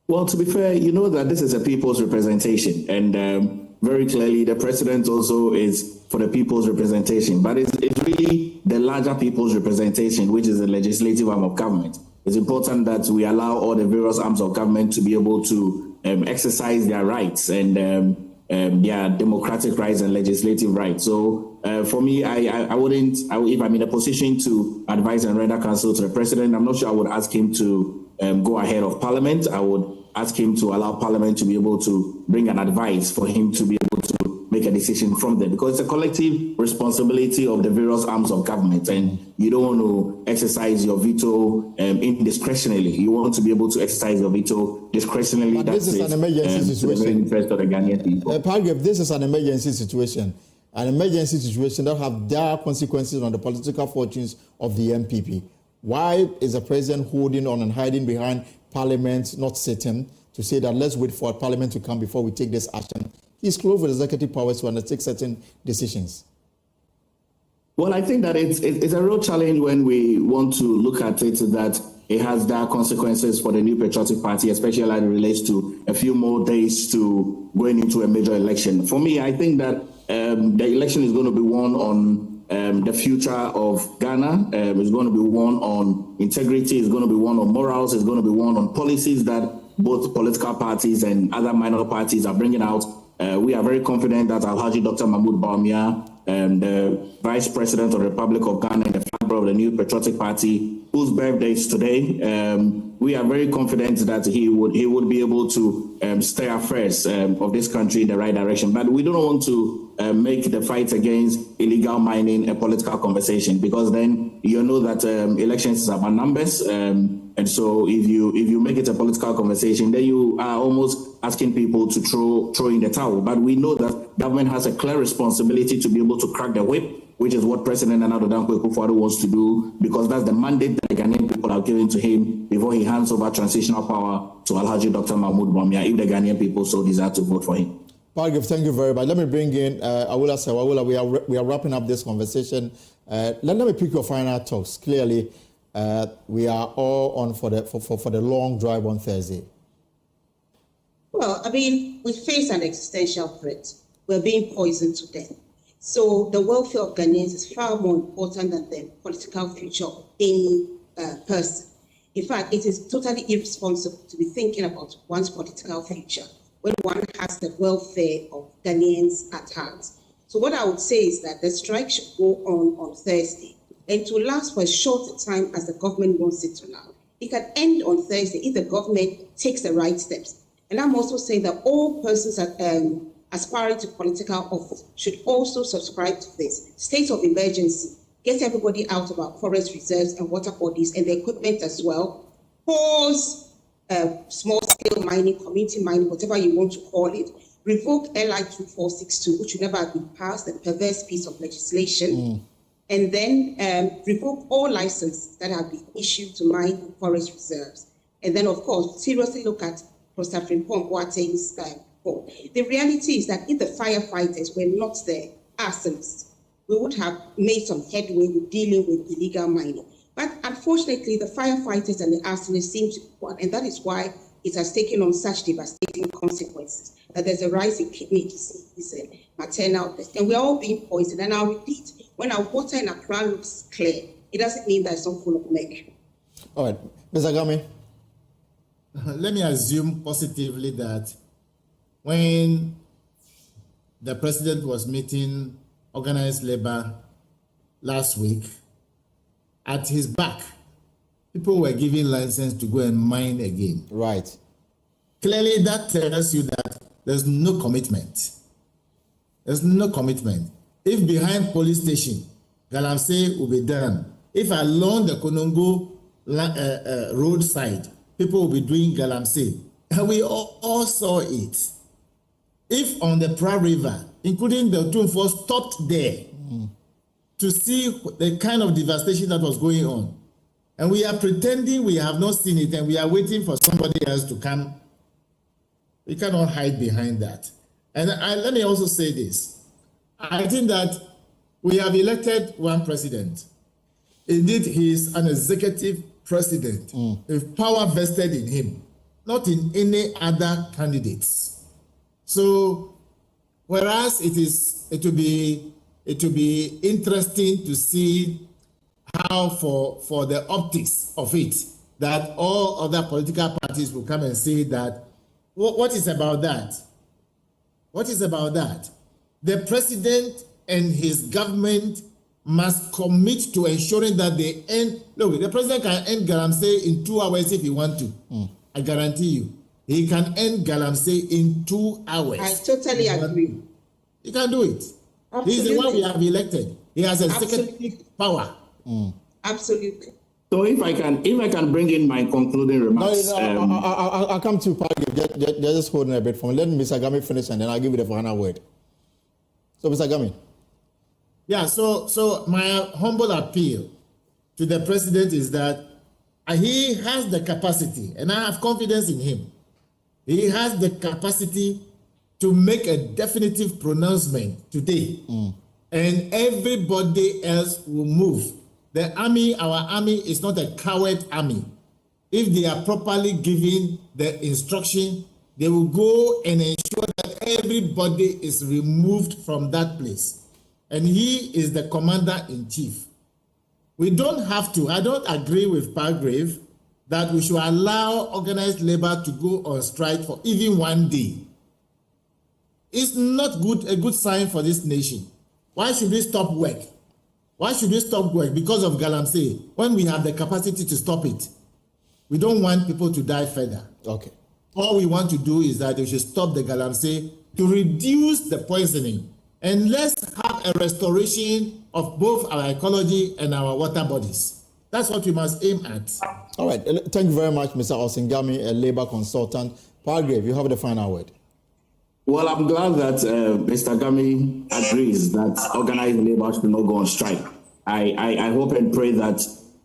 Well, to be fair, that this is a people's representation, and very clearly the president also is for the people's representation, but it's really the larger people's representation, which is the legislative arm of government. It's important that we allow all the various arms of government to be able to exercise their rights, and their democratic rights and legislative rights. So for me, if I'm in a position to advise and render counsel to the president, I'm not sure I would ask him to go ahead of Parliament. I would ask him to allow Parliament to be able to bring an advice for him to be able to make a decision from there, because it's a collective responsibility of the various arms of government, and you don't want to exercise your veto indiscretionally. You want to be able to exercise your veto discretionally. But this is an emergency situation. The interest of the Ghanaian people. Pargriff, this is an emergency situation. An emergency situation that have dire consequences on the political fortunes of the MPP. Why is the president holding on and hiding behind Parliament, not sitting, to say that let's wait for Parliament to come before we take this action? He's close with executive powers to undertake certain decisions. Well, I think that it's a real challenge when we want to look at it that it has dire consequences for the New Patriotic Party, especially as it relates to a few more days to going into a major election. For me, I think that the election is going to be won on the future of Ghana. It's going to be won on integrity. It's going to be won on morals. It's going to be won on policies that both political parties and other minor parties are bringing out. We are very confident that Alhaji Dr. Mahmoud Bawumia, the Vice President of the Republic of Ghana and the founder of the New Patriotic Party, whose birthday is today, we are very confident that he would be able to steer affairs of this country in the right direction. But we don't want to make the fight against illegal mining a political conversation, because then you know that elections is about numbers. And so if you make it a political conversation, then you are almost asking people to throw in the towel. But we know that government has a clear responsibility to be able to crack the whip, which is what President Nana Addo Dankwa Akufo-Addo wants to do, because that's the mandate that the Ghanaian people have given to him before he hands over transitional power to Alhaji Dr. Mahmoud Bawumia, if the Ghanaian people so desire to vote for him. Pargriff, thank you very much. Let me bring in Awula Sewawula. We are wrapping up this conversation. Let me pick your final thoughts. Clearly, we are all on for the long drive on Thursday. Well, I mean, we face an existential threat. We're being poisoned to death. So the welfare of Ghanaians is far more important than the political future of any person. In fact, it is totally irresponsible to be thinking about one's political future when one has the welfare of Ghanaians at heart. So what I would say is that the strike should go on Thursday, and to last for as short a time as the government wants it to now. It can end on Thursday if the government takes the right steps. And I'm also saying that all persons aspiring to political office should also subscribe to this. State of emergency, get everybody out of our forest reserves and water bodies and the equipment as well. Pause small-scale mining, community mining, whatever you want to call it. Revoke LI 2462, which should never have been passed, a perverse piece of legislation. And then revoke all licenses that have been issued to mine forest reserves. And then, of course, seriously look at Professor Frimpong Boateng's report. The reality is that if the firefighters were not the arsonists, we would have made some headway with dealing with illegal mining. But unfortunately, the firefighters and the arsonists seem to be one, and that is why it has taken on such devastating consequences, that there's a rise in kidney disease and maternal death, and we're all being poisoned. And I'll repeat, when our water in Accra looks clear, it doesn't mean that it's not full of mercury. All right, Mr. Gami. Let me assume positively that when the president was meeting organized labor last week, at his back, people were given license to go and mine again. Right. Clearly, that tells you that there's no commitment. There's no commitment. If behind police station, Galamsey will be done. If along the Konongo roadside, people will be doing Galamsey. And we all saw it. If on the Pra River, including the Otumfuo, stopped there to see the kind of devastation that was going on, and we are pretending we have not seen it and we are waiting for somebody else to come, we cannot hide behind that. And let me also say this. I think that we have elected one president. Indeed, he is an executive president with power vested in him, not in any other candidates. So, whereas it will be interesting to see how for the optics of it, that all other political parties will come and say that, what is about that? What is about that? The president and his government must commit to ensuring that they end. Look, the president can end galamsey in 2 hours if he wants to. I guarantee you. He can end galamsey in 2 hours. I totally agree. He can do it. Absolutely. He's the one we have elected. He has executive power. Absolutely. So if I can bring in my concluding remarks. I'll come to Park. Just holding a bit for me. Let Mr. Gami finish and then I'll give you the final word. So, Mr. Gami. Yeah, so my humble appeal to the president is that he has the capacity, and I have confidence in him. He has the capacity to make a definitive pronouncement today, and everybody else will move. The army, our army, is not a coward army. If they are properly given the instruction, they will go and ensure that everybody is removed from that place. And he is the commander-in-chief. We don't have to, I don't agree with Palgrave that we should allow organized labor to go on strike for even 1 day. It's not a good sign for this nation. Why should we stop work? Why should we stop work because of galamsey when we have the capacity to stop it? We don't want people to die further. Okay. All we want to do is that we should stop the galamsey to reduce the poisoning. And let's have a restoration of both our ecology and our water bodies. That's what we must aim at. All right. Thank you very much, Mr. Osingami, a labor consultant. Palgrave, you have the final word. Well, I'm glad that Mr. Gami agrees that organized labor should not go on strike. I hope and pray that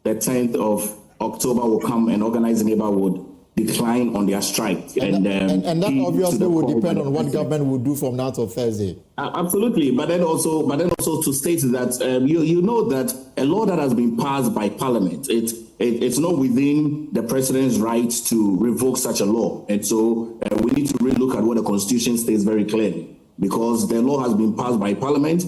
the 10th of October will come and organized labor would decline on their strike. And that obviously will depend on what government will do from now to Thursday. Absolutely. But then also to state that you know that a law that has been passed by Parliament, it's not within the president's rights to revoke such a law. And so we need to really look at what the Constitution states very clearly. Because the law has been passed by Parliament,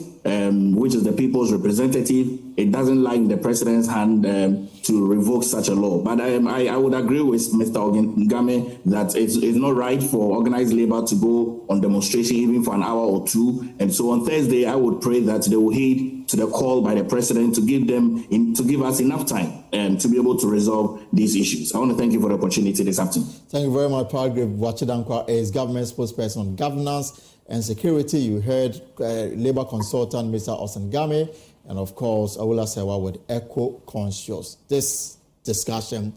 which is the people's representative. It doesn't lie in the president's hand to revoke such a law. But I would agree with Mr. Ngame that it's not right for organized labor to go on demonstration even for an hour or two. And so on Thursday, I would pray that they will heed to the call by the president to give us enough time to be able to resolve these issues. I want to thank you for the opportunity this afternoon. Thank you very much, Palgrave. Wachidankwa is government spokesperson on governance and security. You heard labor consultant Mr. Osingame, and of course Awula Sewa with Eco Conscious. This discussion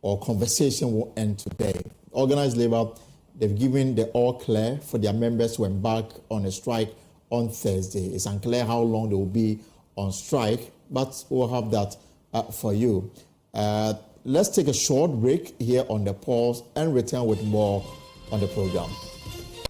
or conversation will end today. Organized labor, they've given the all clear for their members to embark on a strike on Thursday. It's unclear how long they will be on strike, but we'll have that for you. Let's take a short break here on the pause and return with more on the program.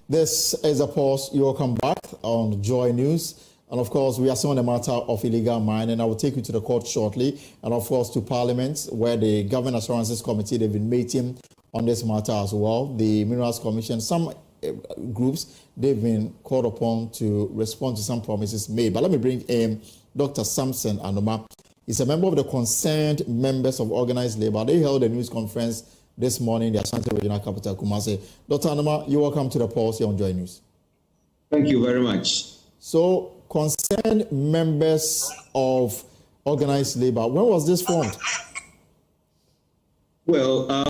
This is a pause. You will come back on Joy News. And of course, we are still on the matter of illegal mining. I will take you to the court shortly. And of course, to Parliament, where the Government Assurances Committee, they've been meeting on this matter as well. The Minerals Commission, some groups, they've been called upon to respond to some promises made. But let me bring in Dr. Samson Anoma. He's a member of the concerned members of organized labor. They held a news conference this morning in the Ashanti Regional Capital, Kumasi. Dr. Anoma, you're welcome to the pulse here on Joy News. Thank you very much. So, concerned members of organized labor, when was this formed? Well,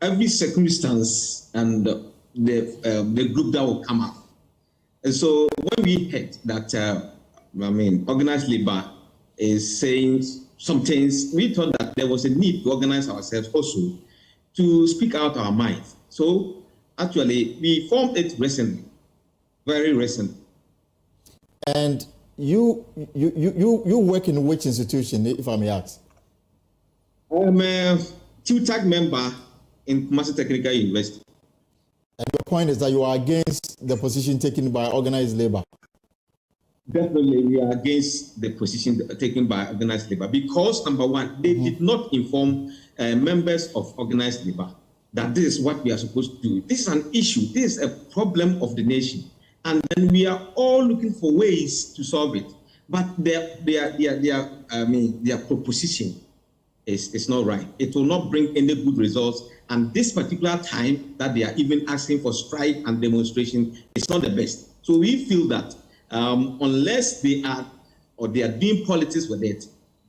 every circumstance and the group that will come up. And so when we heard that, organized labor is saying some things, we thought that there was a need to organize ourselves also to speak out our minds. So actually, we formed it recently, very recently. And you work in which institution, if I may ask? I'm a TUTAG member in Kumasi Technical University. And your point is that you are against the position taken by organized labor? Definitely, we are against the position taken by organized labor because, number one, they did not inform members of organized labor that this is what we are supposed to do. This is an issue. This is a problem of the nation. And then we are all looking for ways to solve it. But their proposition is not right. It will not bring any good results. And this particular time that they are even asking for strike and demonstration is not the best. So we feel that unless they are doing politics with it,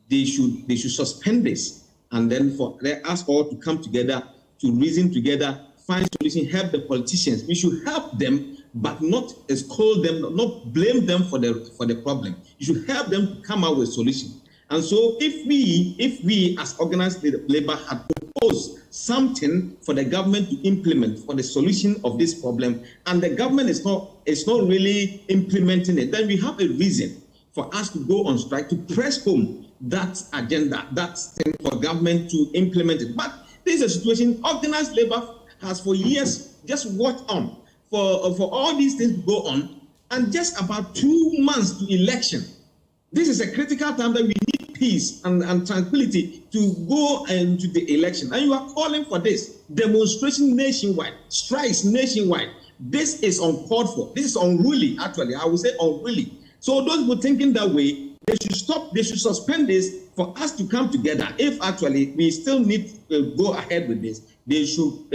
they should suspend this, and then let us all to come together, to reason together, find solution, help the politicians. We should help them, but not scold them, not blame them for the problem. You should help them to come out with solution. And so if we as organized labor had proposed something for the government to implement for the solution of this problem, and the government is not really implementing it, then we have a reason for us to go on strike, to press home that agenda, that thing for government to implement it. But this is a situation organized labor has for years just watched on for all these things to go on, and just about 2 months to election. This is a critical time that we need peace and tranquility to go into the election. And you are calling for this demonstration nationwide, strikes nationwide. This is uncalled for. This is unruly, actually. I would say unruly. So those who are thinking that way, they should stop, they should suspend this for us to come together. If actually we still need to go ahead with this, they should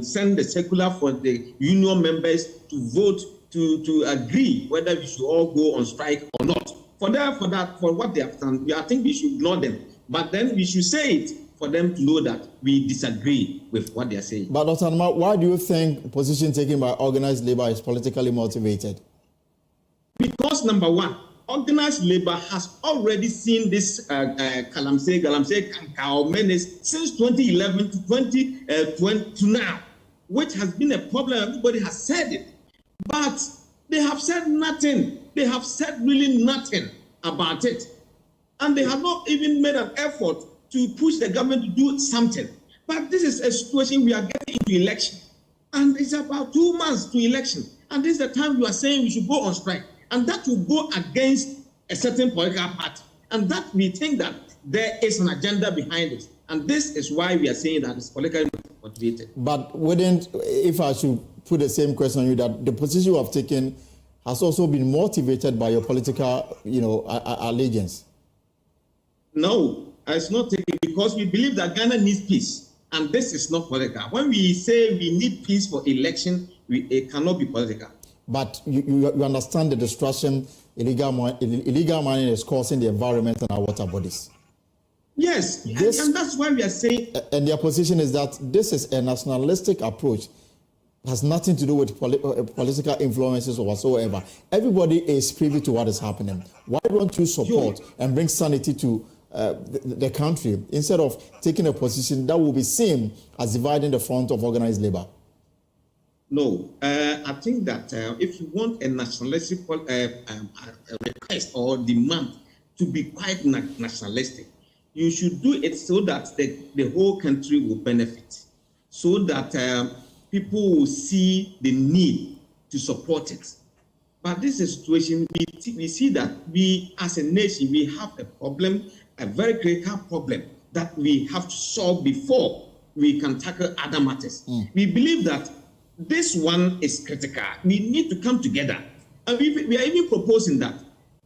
send the circular for the union members to vote to agree whether we should all go on strike or not. For what they have done, I think we should ignore them. But then we should say it for them to know that we disagree with what they are saying. But Dr. Anama, why do you think position taken by organized labor is politically motivated? Because number one, organized labor has already seen this galamsey, Kankao menace since 2011 to 2020 to now, which has been a problem. Everybody has said it. But they have said nothing. They have said really nothing about it. And they have not even made an effort to push the government to do something. But this is a situation we are getting into election. And it's about 2 months to election. And this is the time you are saying we should go on strike. And that will go against a certain political party. And that we think that there is an agenda behind it. And this is why we are saying that it's politically motivated. But wouldn't, if I should put the same question on you, that the position you have taken has also been motivated by your political, allegiance? No, it's not taken, because we believe that Ghana needs peace. And this is not political. When we say we need peace for election, it cannot be political. But you understand the destruction illegal mining is causing the environment and our water bodies. Yes, and that's why we are saying... And their position is that this is a nationalistic approach. It has nothing to do with political influences or whatsoever. Everybody is privy to what is happening. Why don't you support and bring sanity to the country instead of taking a position that will be seen as dividing the front of organized labor? No, I think that if you want a nationalistic request or demand to be quite nationalistic, you should do it so that the whole country will benefit, so that people will see the need to support it. But this is a situation, we see that we as a nation, we have a problem, a very critical problem that we have to solve before we can tackle other matters. We believe that this one is critical. We need to come together. And we are even proposing that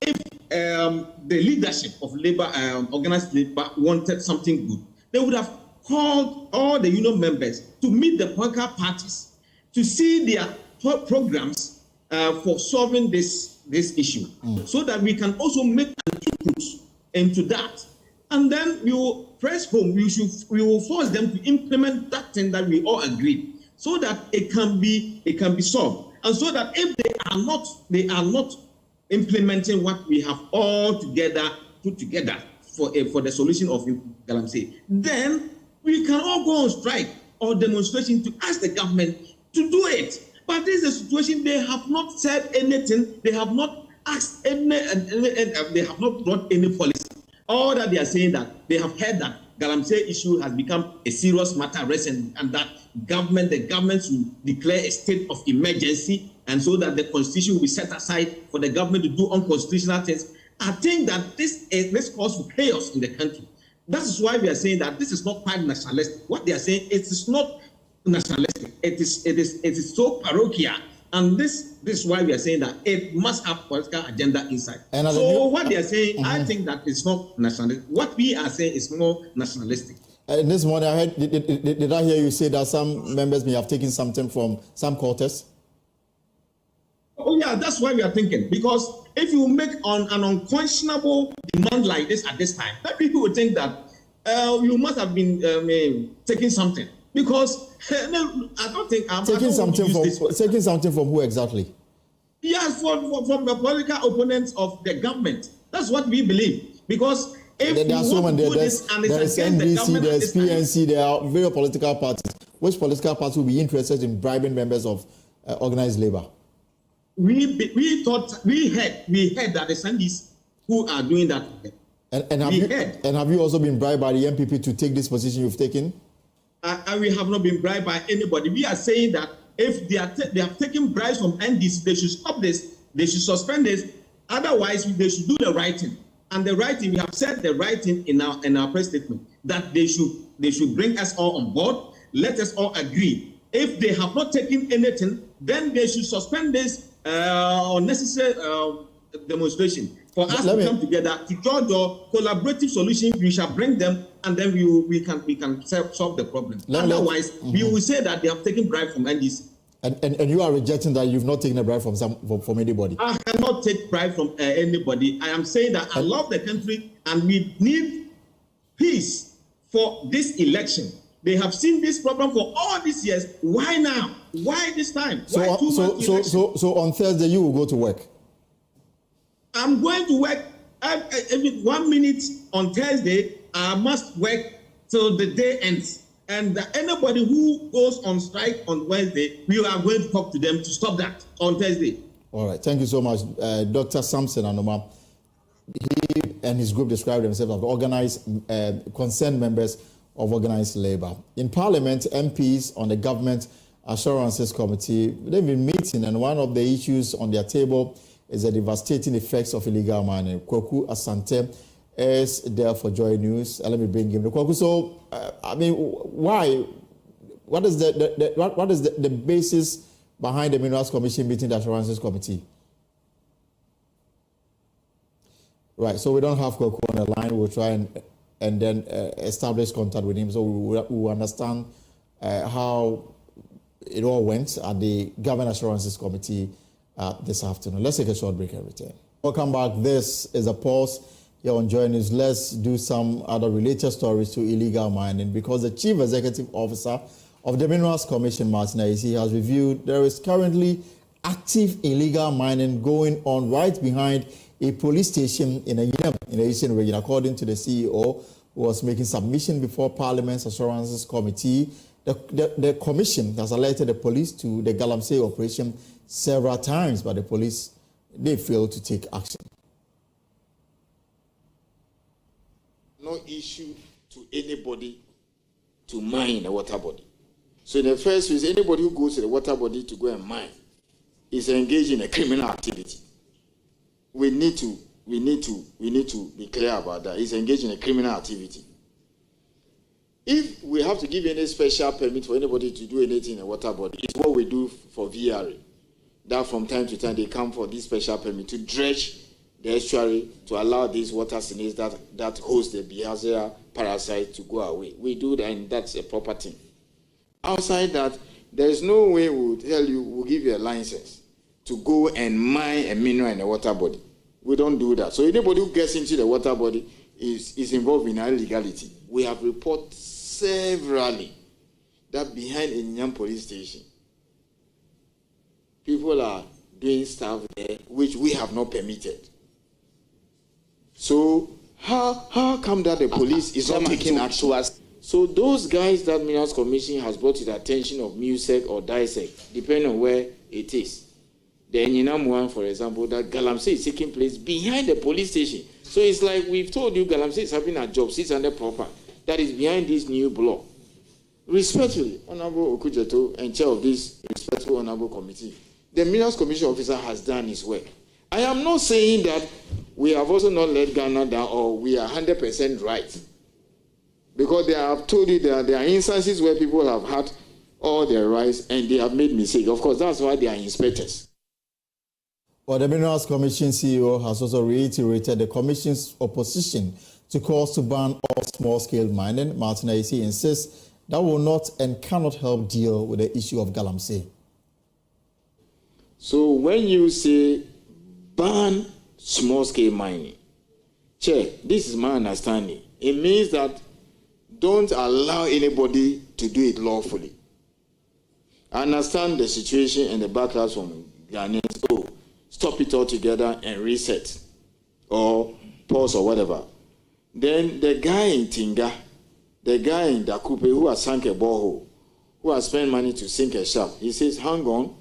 if the leadership of labor, organized labor, wanted something good, they would have called all the union members to meet the political parties to see their programs for solving this issue, so that we can also make an input into that. And then we will press home. We will force them to implement that thing that we all agreed, so that it can be solved, and so that if they are not implementing what we have all together put together for the solution of galamsey, then we can all go on strike or demonstration to ask the government to do it. But this is a situation, they have not said anything, they have not asked any, they have not brought any policy. All that they are saying that they have heard that galamsey issue has become a serious matter recently, and that the government will declare a state of emergency, and so that the constitution will be set aside for the government to do unconstitutional things. I think that this calls for chaos in the country. That is why we are saying that this is not quite nationalistic. What they are saying, it is not nationalistic. It is so parochial And this is why we are saying that it must have political agenda inside. And so what they are saying, I think that it's not nationalistic. What we are saying is more nationalistic. This morning, I heard, did I hear you say that some members may have taken something from some quarters? Oh yeah, that's why we are thinking. Because if you make an unconscionable demand like this at this time, then people would think that you must have been taking something. Because I don't think I'm taking something from who exactly? Yes, from the political opponents of the government. That's what we believe. Because if there are so many, there's NDC, there's PNC, there are various political parties. Which political party will be interested in bribing members of organized labor? We heard that the Sandis who are doing that. And have you also been bribed by the MPP to take this position you've taken? We have not been bribed by anybody. We are saying that if they have taken bribes from NDC, they should stop this. They should suspend this. Otherwise, they should do the right thing. And the right thing, we have said the right thing in our press statement, that they should bring us all on board. Let us all agree. If they have not taken anything, then they should suspend this unnecessary demonstration. For us to come together to draw the collaborative solution, we shall bring them, and then we can solve the problem. Otherwise, we will say that they have taken bribe from NDC. And you are rejecting that you've not taken a bribe from anybody. I cannot take bribe from anybody. I am saying that I love the country and we need peace for this election. They have seen this problem for all these years. Why now? Why this time? So on Thursday you will go to work? I'm going to work every 1 minute on Thursday. I must work till the day ends. And anybody who goes on strike on Wednesday, we are going to talk to them to stop that on Thursday. All right. Thank you so much. Dr. Samson Anoma, he and his group described themselves as organized, concerned members of organized labor. In Parliament, MPs on the Government Assurances Committee, they've been meeting, and one of the issues on their table is the devastating effects of illegal mining. Kwaku Asante is there for Joy News. Let me bring him. Kwaku, so, why? What is the basis behind the Minerals Commission meeting the Assurances Committee? Right, so we don't have Kwaku on the line. We'll try and then establish contact with him so we will understand how it all went at the Government Assurances Committee this afternoon. Let's take a short break and return. Welcome back. This is a pause here on Joy News. Let's do some other related stories to illegal mining, because the Chief Executive Officer of the Minerals Commission, Martin Aisi, has reviewed there is currently active illegal mining going on right behind a police station in the Eastern region. According to the CEO, who was making submission before Parliament's Assurances Committee, the commission has alerted the police to the Galamsey operation several times, but the police, they failed to take action. No issue to anybody to mine a water body. So in the first place, anybody who goes to the water body to go and mine is engaged in a criminal activity. We need to be clear about that. It's engaged in a criminal activity. If we have to give any special permit for anybody to do anything in a water body, it's what we do for VRA. That from time to time they come for this special permit to dredge the estuary to allow these water snails that host the behavior parasite to go away. We do that, and that's a proper thing. Outside that, there is no way we'll give you a license to go and mine a mineral in a water body. We don't do that. So anybody who gets into the water body is involved in illegality. We have reported severally that behind Inyam police station, people are doing stuff there which we have not permitted. So how come that the police is not taking action? So those guys that Minerals Commission has brought to the attention of MUSEC or DISEC, depending on where it is. The Enyinam one, for example, that Galamsey is taking place behind the police station. So it's like we've told you Galamsey is having a job, sits under proper, that is behind this new block. Respectfully, Honorable Okujeto, and chair of this respectful Honorable Committee, the Minerals Commission officer has done his work. I am not saying that we have also not let Ghana down or we are 100% right. Because I have told you that there are instances where people have had all their rights, and they have made mistakes. Of course, that's why they are inspectors. Well, the Minerals Commission CEO has also reiterated the Commission's opposition to calls to ban all small-scale mining. Martin Ayisi insists that will not and cannot help deal with the issue of galamsey. So when you say ban small-scale mining, Chair, this is my understanding. It means that don't allow anybody to do it lawfully. I understand the situation and the backlash from Ghanaians. Oh, stop it altogether and reset, or pause or whatever. Then the guy in Tinga, the guy in Dakupe who has sunk a borehole, who has spent money to sink a shaft, he says, hang on,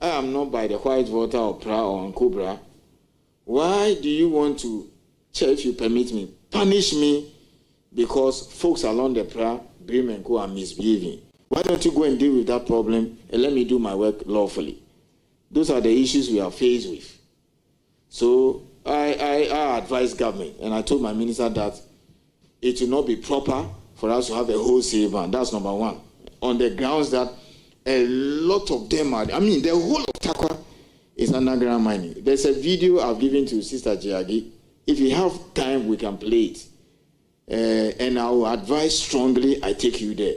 I am not by the white water or Pra or Cobra. Why do you want to, Chair, if you permit me, punish me because folks along the Pra, Brim and Co are misbehaving? Why don't you go and deal with that problem and let me do my work lawfully? Those are the issues we are faced with. So I advise government, and I told my minister that it will not be proper for us to have a wholesale ban. That's number one. On the grounds that a lot of them are, the whole of Takwa is underground mining. There's a video I've given to Sister Jiagi. If you have time, we can play it. And I will advise strongly, I take you there.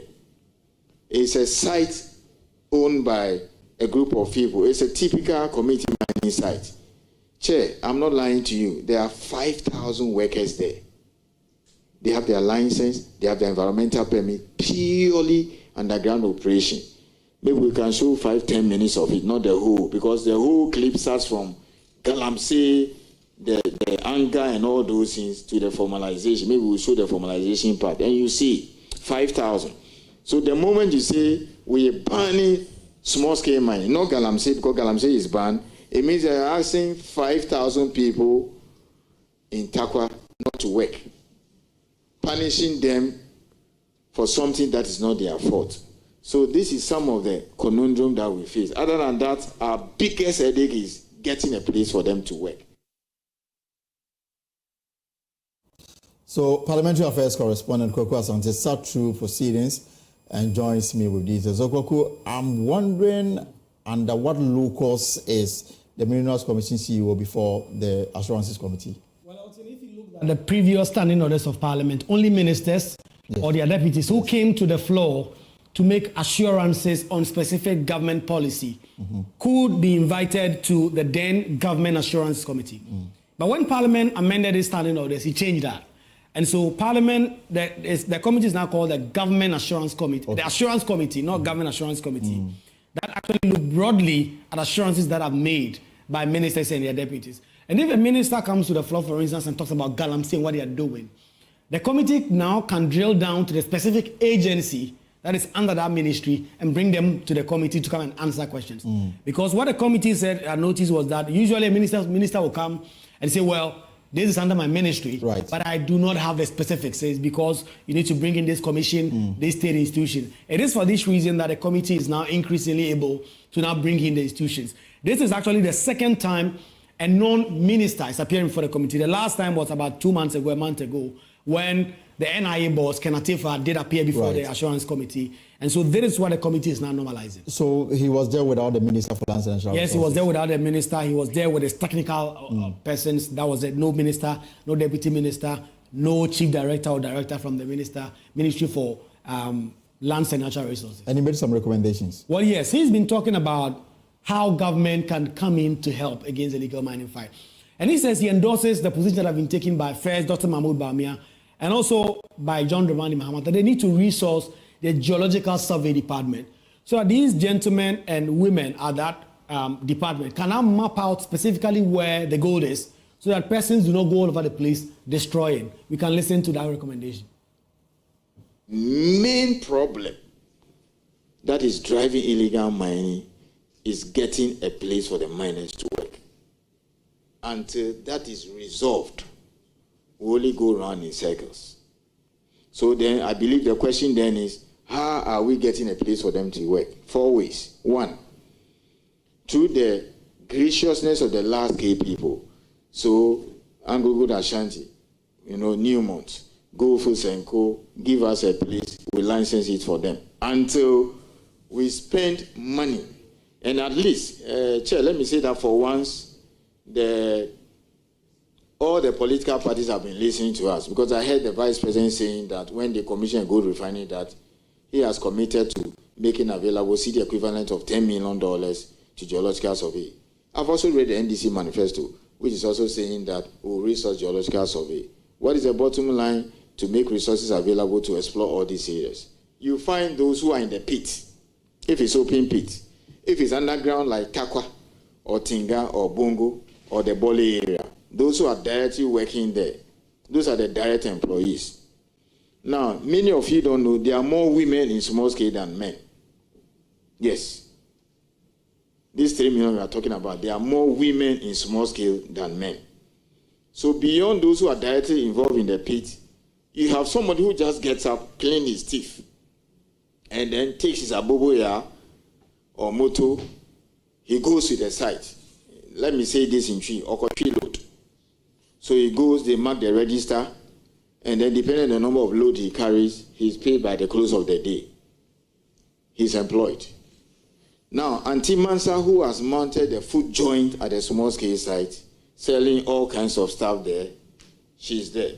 It's a site owned by a group of people. It's a typical community mining site. Chair, I'm not lying to you. There are 5,000 workers there. They have their license, they have their environmental permit, purely underground operation. Maybe we can show 5-10 minutes of it, not the whole, because the whole clip starts from galamsey, the anger and all those things to the formalization. Maybe we'll show the formalization part. And you see, 5,000. So the moment you say we are banning small-scale mining, not galamsey, because galamsey is banned, it means they're asking 5,000 people in Takwa not to work, punishing them for something that is not their fault. So this is some of the conundrum that we face. Other than that, our biggest headache is getting a place for them to work. So Parliamentary Affairs Correspondent Kwaku Asante sat through proceedings and joins me with details. So Kwaku, I'm wondering under what locus is the Minerals Commission CEO before the Assurances Committee? Well, if you look at the previous standing orders of Parliament, only ministers or their deputies who came to the floor to make assurances on specific government policy could be invited to the then Government Assurance Committee. But when Parliament amended its standing orders, he changed that. And so Parliament, the committee is now called the Government Assurance Committee. Okay. The Assurance Committee, not Government Assurance Committee. That actually look broadly at assurances that are made by ministers and their deputies. And if a minister comes to the floor, for instance, and talks about galamsey and what they are doing, the committee now can drill down to the specific agency that is under that ministry and bring them to the committee to come and answer questions. Because what the committee said, I noticed, was that usually a minister will come and say, well, this is under my ministry, but I do not have the specifics. It's because you need to bring in this commission, this state institution. It is for this reason that the committee is now increasingly able to now bring in the institutions. This is actually the second time a non-minister is appearing for the committee. The last time was about 2 months ago, a month ago, when the NIA boss, Ken Atifa, did appear before the Assurance Committee. And so this is what the committee is now normalizing. So he was there without the Minister for Lands and Natural Yes, he was there without the minister. He was there with his technical persons. That was it. No minister, no deputy minister, no chief director or director from the Ministry for Lands and Natural Resources. And he made some recommendations. Well, yes, he's been talking about how government can come in to help against illegal mining fight. And he says he endorses the position that have been taken by first Dr. Mahmoud Bawumia and also by John Dramani Mahama, that they need to resource the Geological Survey Department so that these gentlemen and women at that department can now map out specifically where the gold is so that persons do not go all over the place destroying. We can listen to that recommendation. Main problem that is driving illegal mining is getting a place for the miners to work. Until that is resolved, we only go around in circles. So then I believe the question then is, how are we getting a place for them to work? 4 ways. 1, through the graciousness of the last gay people. So Anglo Ashanti, Newmont, Go for Senko, give us a place, we license it for them. Until we spend money. And at least, Chair, let me say that for once, all the political parties have been listening to us, because I heard the Vice President saying that when they commission gold refining, that he has committed to making available the equivalent of $10 million to geological survey. I've also read the NDC manifesto, which is also saying that we'll resource geological survey. What is the bottom line to make resources available to explore all these areas? You find those who are in the pit, if it's open pit, if it's underground like Kakwa or Tinga or Bongo or the Bole area, those who are directly working there, those are the direct employees. Now, many of you don't know, there are more women in small scale than men. Yes. These 3 million we are talking about, there are more women in small scale than men. So beyond those who are directly involved in the pit, you have somebody who just gets up, clean his teeth, and then takes his aboboya or moto, he goes to the site. Let me say this in tree, or tree load. So he goes, they mark the register, and then depending on the number of load he carries, he's paid by the close of the day. He's employed. Now, Auntie Mansa, who has mounted a food joint at a small scale site, selling all kinds of stuff there, she's there.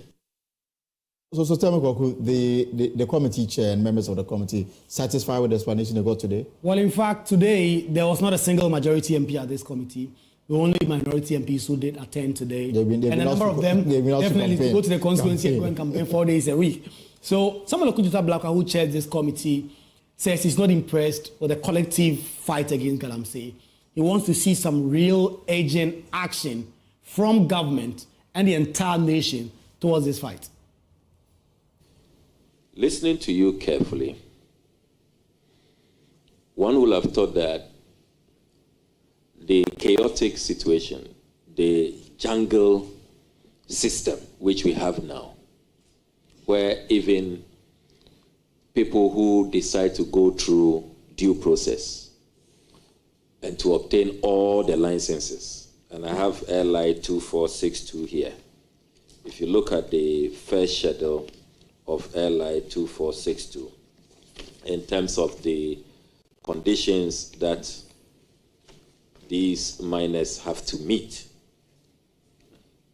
So tell me, Kwaku, the committee chair and members of the committee satisfied with the explanation they got today? Well, in fact, today, there was not a single majority MP at this committee. The only minority MPs who did attend today. And a number of them definitely go to the constituency and go and campaign 4 days a week. So Samuel Okujuta Blakwa, who chairs this committee, says he's not impressed with the collective fight against galamsey. He wants to see some real urgent action from government and the entire nation towards this fight. Listening to you carefully, one would have thought that the chaotic situation, the jungle system which we have now, where even people who decide to go through due process and to obtain all the licenses, and I have LI 2462 here. If you look at the first schedule of LI 2462, in terms of the conditions that these miners have to meet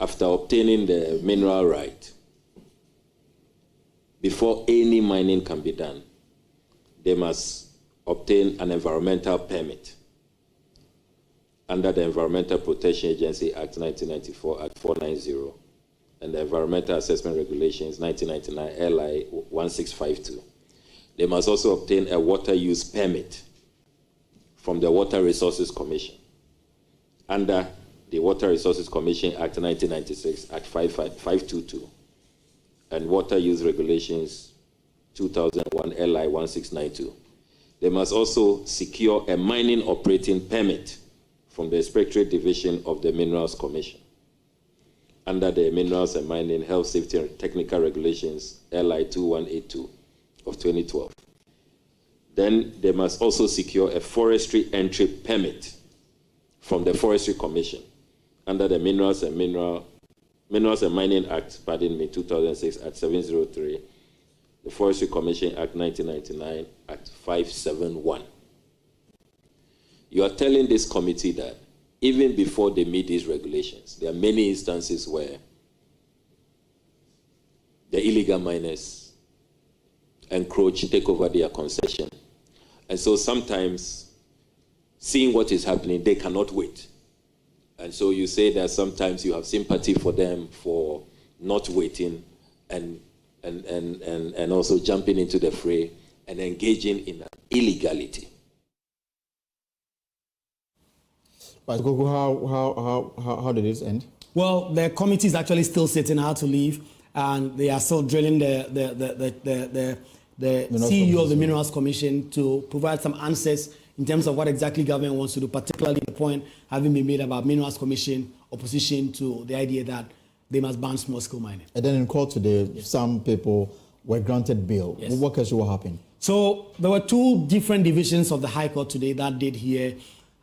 after obtaining the mineral right, before any mining can be done, they must obtain an environmental permit under the Environmental Protection Agency Act 1994, Act 490, and the Environmental Assessment Regulations 1999, LI 1652. They must also obtain a water use permit from the Water Resources Commission under the Water Resources Commission Act 1996, Act 522, and Water Use Regulations 2001, LI 1692. They must also secure a mining operating permit from the Inspectorate Division of the Minerals Commission under the Minerals and Mining Health, Safety and Technical Regulations, LI 2182 of 2012. Then they must also secure a forestry entry permit from the Forestry Commission under the Minerals and Mining Act, 2006, Act 703, the Forestry Commission Act 1999, Act 571. You are telling this committee that even before they meet these regulations, there are many instances where the illegal miners encroach, take over their concession. And so sometimes, seeing what is happening, they cannot wait. And so you say that sometimes you have sympathy for them for not waiting and also jumping into the fray and engaging in illegality. But Gogo, how did this end? Well, the committee is actually still sitting how to leave, and they are still drilling the CEO of the Minerals Commission to provide some answers in terms of what exactly government wants to do, particularly the point having been made about Minerals Commission opposition to the idea that they must ban small-scale mining. And then in court today, some people were granted bail. Yes. What actually happened? So there were two different divisions of the High Court today that did hear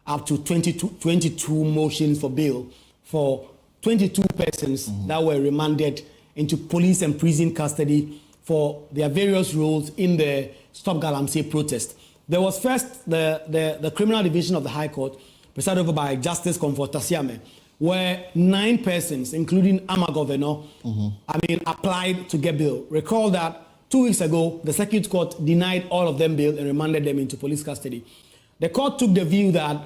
up to 22 motions for bail for 22 persons that were remanded into police and prison custody for their various roles in the Stop Galamsey protest. There was first the criminal division of the High Court, presided over by Justice Comfort Tasiame, where 9 persons, including Ama Governor, applied to get bail. Recall that 2 weeks ago, the Circuit Court denied all of them bail and remanded them into police custody. The court took the view that,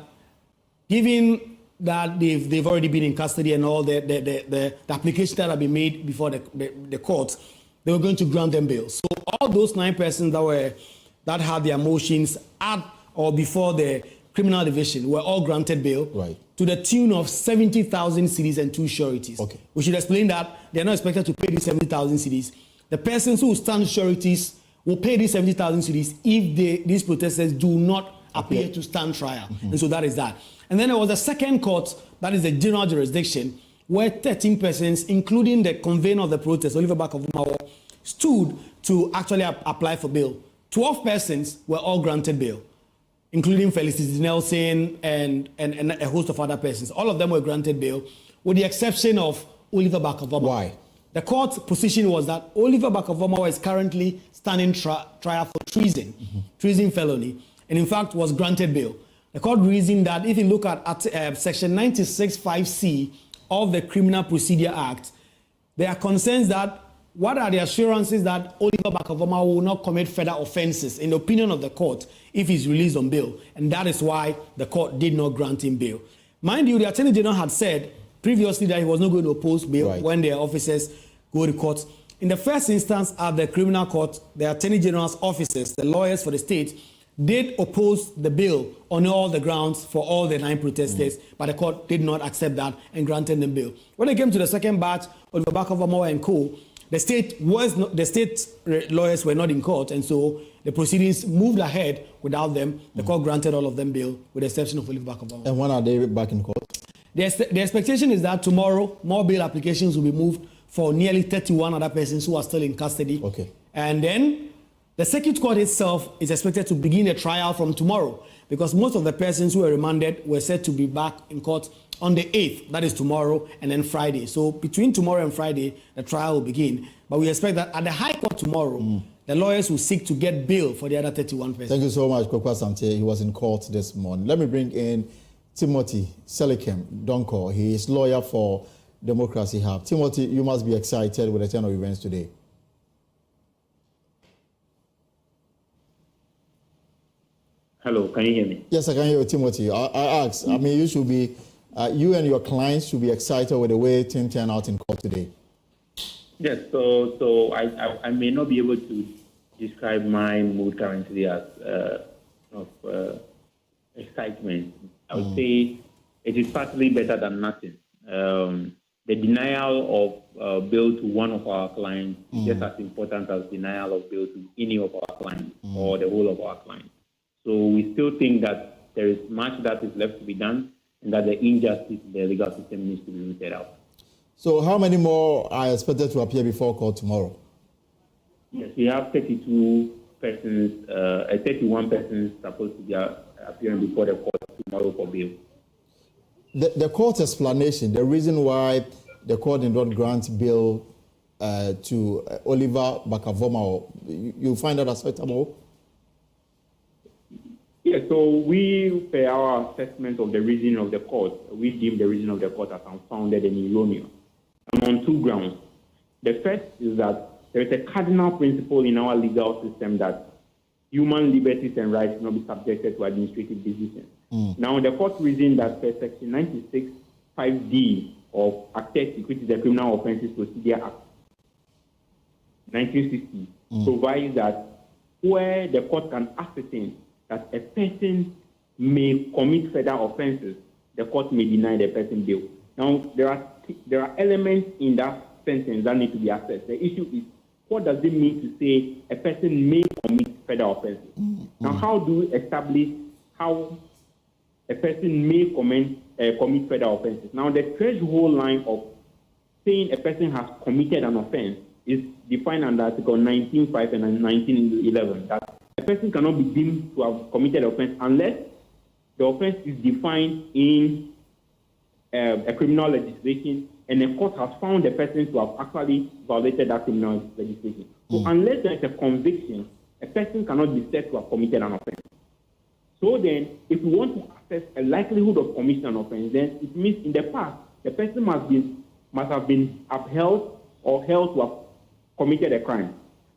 given that they've already been in custody and all the applications that have been made before the court, they were going to grant them bail. So all those 9 persons that had their motions at or before the criminal division were all granted bail, right, to the tune of 70,000 cedis and 2 sureties. Okay. We should explain that they're not expected to pay these 70,000 cedis. The persons who stand sureties will pay these 70,000 cedis if these protesters do not appear to stand trial. And so that is that. And then there was a second court, that is the general jurisdiction, where 13 persons, including the convener of the protest, Oliver Barker-Vormawor, stood to actually apply for bail. 12 persons were all granted bail, including Felicity Nelson and a host of other persons. All of them were granted bail, with the exception of Oliver Barker-Vormawor. Why? The court's position was that Oliver Barker-Vormawor is currently standing trial for treason, treason felony, and in fact was granted bail. The court reasoned that if you look at section 96(5)(c) of the Criminal Procedure Act, there are concerns that what are the assurances that Oliver Barker-Vormawor will not commit further offenses, in the opinion of the court, if he's released on bail. And that is why the court did not grant him bail. Mind you, the Attorney General had said previously that he was not going to oppose bail when their officers go to court. In the first instance at the criminal court, the Attorney General's officers, the lawyers for the state, did oppose the bill on all the grounds for all the 9 protesters, but the court did not accept that and granted them bail. When it came to the second batch, Oliver Barker-Vormawor and co., the state lawyers were not in court, and so the proceedings moved ahead without them. The court granted all of them bail, with the exception of Oliver Barker-Vormawor. And when are they back in court? The expectation is that tomorrow more bail applications will be moved for nearly 31 other persons who are still in custody. Okay. And then the Circuit Court itself is expected to begin a trial from tomorrow, because most of the persons who were remanded were said to be back in court on the 8th, that is tomorrow, and then Friday. So between tomorrow and Friday, the trial will begin. But we expect that at the High Court tomorrow, the lawyers will seek to get bail for the other 31 persons. Thank you so much, Kokwa Samte. He was in court this morning. Let me bring in Timothy Selikem Donko. He is lawyer for Democracy Hub. Timothy, you must be excited with the turn of events today. Hello, can you hear me? Yes, I can hear you, Timothy. I asked, I mean, you should be, you and your clients should be excited with the way things turned out in court today. Yes, so I may not be able to describe my mood currently as excitement. I would say it is partly better than nothing. The denial of bail to one of our clients is just as important as denial of bail to any of our clients or the whole of our clients. So we still think that there is much that is left to be done, and that the injustice in the legal system needs to be rooted out. So how many more are expected to appear before court tomorrow? Yes, we have 32 persons, 31 persons supposed to be appearing before the court tomorrow for bail. The court's explanation, the reason why the court did not grant bail to Oliver Barker-Vormawor, you find that acceptable? Yes, so we, per our assessment of the reasoning of the court, we deem the reasoning of the court as unfounded and erroneous. And on 2 grounds. The first is that there is a cardinal principle in our legal system that human liberties and rights cannot be subjected to administrative decisions. Now, the court reasoned that section 96(5)(d) of Act 30, which is the Criminal Offences Procedure Act, 1960, provides that where the court can ascertain that a person may commit further offenses, the court may deny the person bail. Now, there are elements in that sentence that need to be assessed. The issue is, what does it mean to say a person may commit further offenses? Now, how do we establish how a person may commit further offenses? Now, the threshold line of saying a person has committed an offense is defined under Article 19.5 and 19.11, that a person cannot be deemed to have committed offense unless the offense is defined in a criminal legislation and the court has found the person to have actually violated that criminal legislation. So unless there is a conviction, a person cannot be said to have committed an offense. So then, if we want to assess a likelihood of commission an offense, then it means in the past, the person must have been upheld or held to have committed a crime.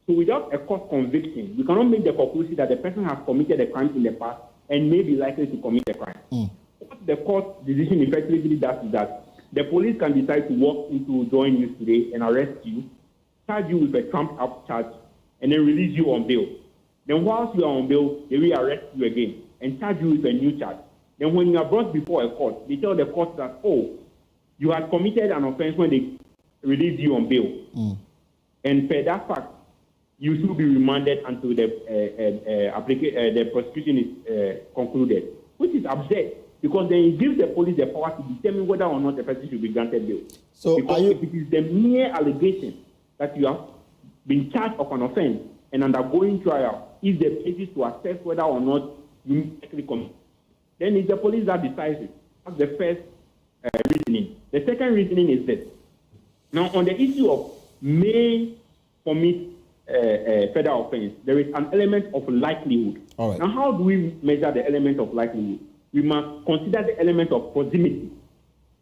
So without a court conviction, we cannot make the conclusion that the person has committed a crime in the past and may be likely to commit a crime. What the court decision effectively does is that the police can decide to walk into joint news today and arrest you, charge you with a trumped-up charge, and then release you on bail. Then whilst you are on bail, they will arrest you again and charge you with a new charge. Then when you are brought before a court, they tell the court that, oh, you had committed an offense when they released you on bail. And per that fact, you should be remanded until the prosecution is concluded, which is absurd, because then it gives the police the power to determine whether or not the person should be granted bail. So because if it is the mere allegation that you have been charged of an offense and undergoing trial, is the basis to assess whether or not you actually commit, then it's the police that decides it. That's the first reasoning. The second reasoning is this. Now, on the issue of may commit federal offense, there is an element of likelihood. All right. Now, how do we measure the element of likelihood? We must consider the element of proximity.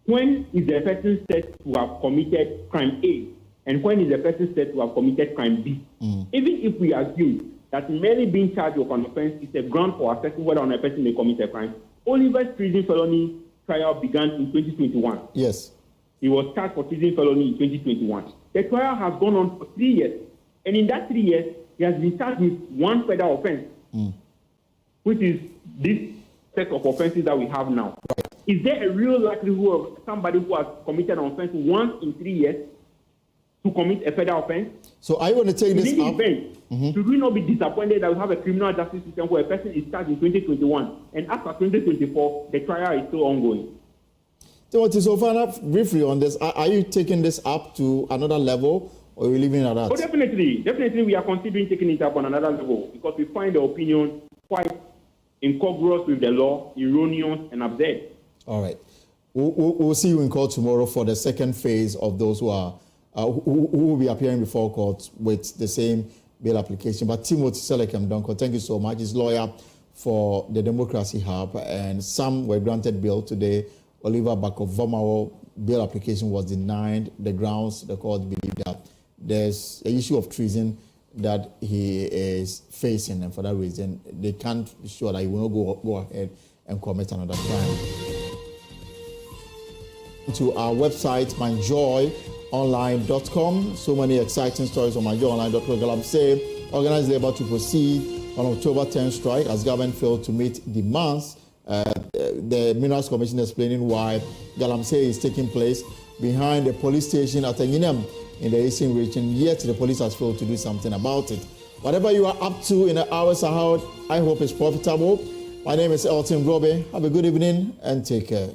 When is the person said to have committed crime A, and when is the person said to have committed crime B? Even if we assume that merely being charged with an offense is a ground for assessing whether or not a person may commit a crime, Oliver's treason felony trial began in 2021. Yes. He was charged for treason felony in 2021. The trial has gone on for 3 years. And in that 3 years, he has been charged with one federal offense, which is this set of offenses that we have now. Right. Is there a real likelihood of somebody who has committed an offense once in 3 years to commit a federal offense? So I want to take this up. Should we not be disappointed that we have a criminal justice system where a person is charged in 2021 and after 2024, the trial is still ongoing? Timothy, so briefly on this, are you taking this up to another level, or are you leaving it at that? Oh, definitely we are considering taking it up on another level because we find the opinion quite incongruous with the law, erroneous and absurd. All right. We'll see you in court tomorrow for the second phase of those who are who will be appearing before court with the same bail application. But Timothy Selekem Donko, thank you so much. He's lawyer for the Democracy Hub, and some were granted bail today. Oliver Barker-Vormawor bail application was denied. The grounds the court believed that there's an issue of treason that he is facing, and for that reason, they can't be sure that he will not go ahead and commit another crime. To our website, myjoyonline.com. So many exciting stories on myjoyonline.com. Galamsey organized labor to proceed on October 10th strike as government failed to meet demands. The Minerals Commission explaining why Galamsey is taking place behind the police station at Enyinem in the Eastern region, yet the police has failed to do something about it. Whatever you are up to in the hours ahead, I hope it's profitable. My name is Elton Grobe. Have a good evening and take care.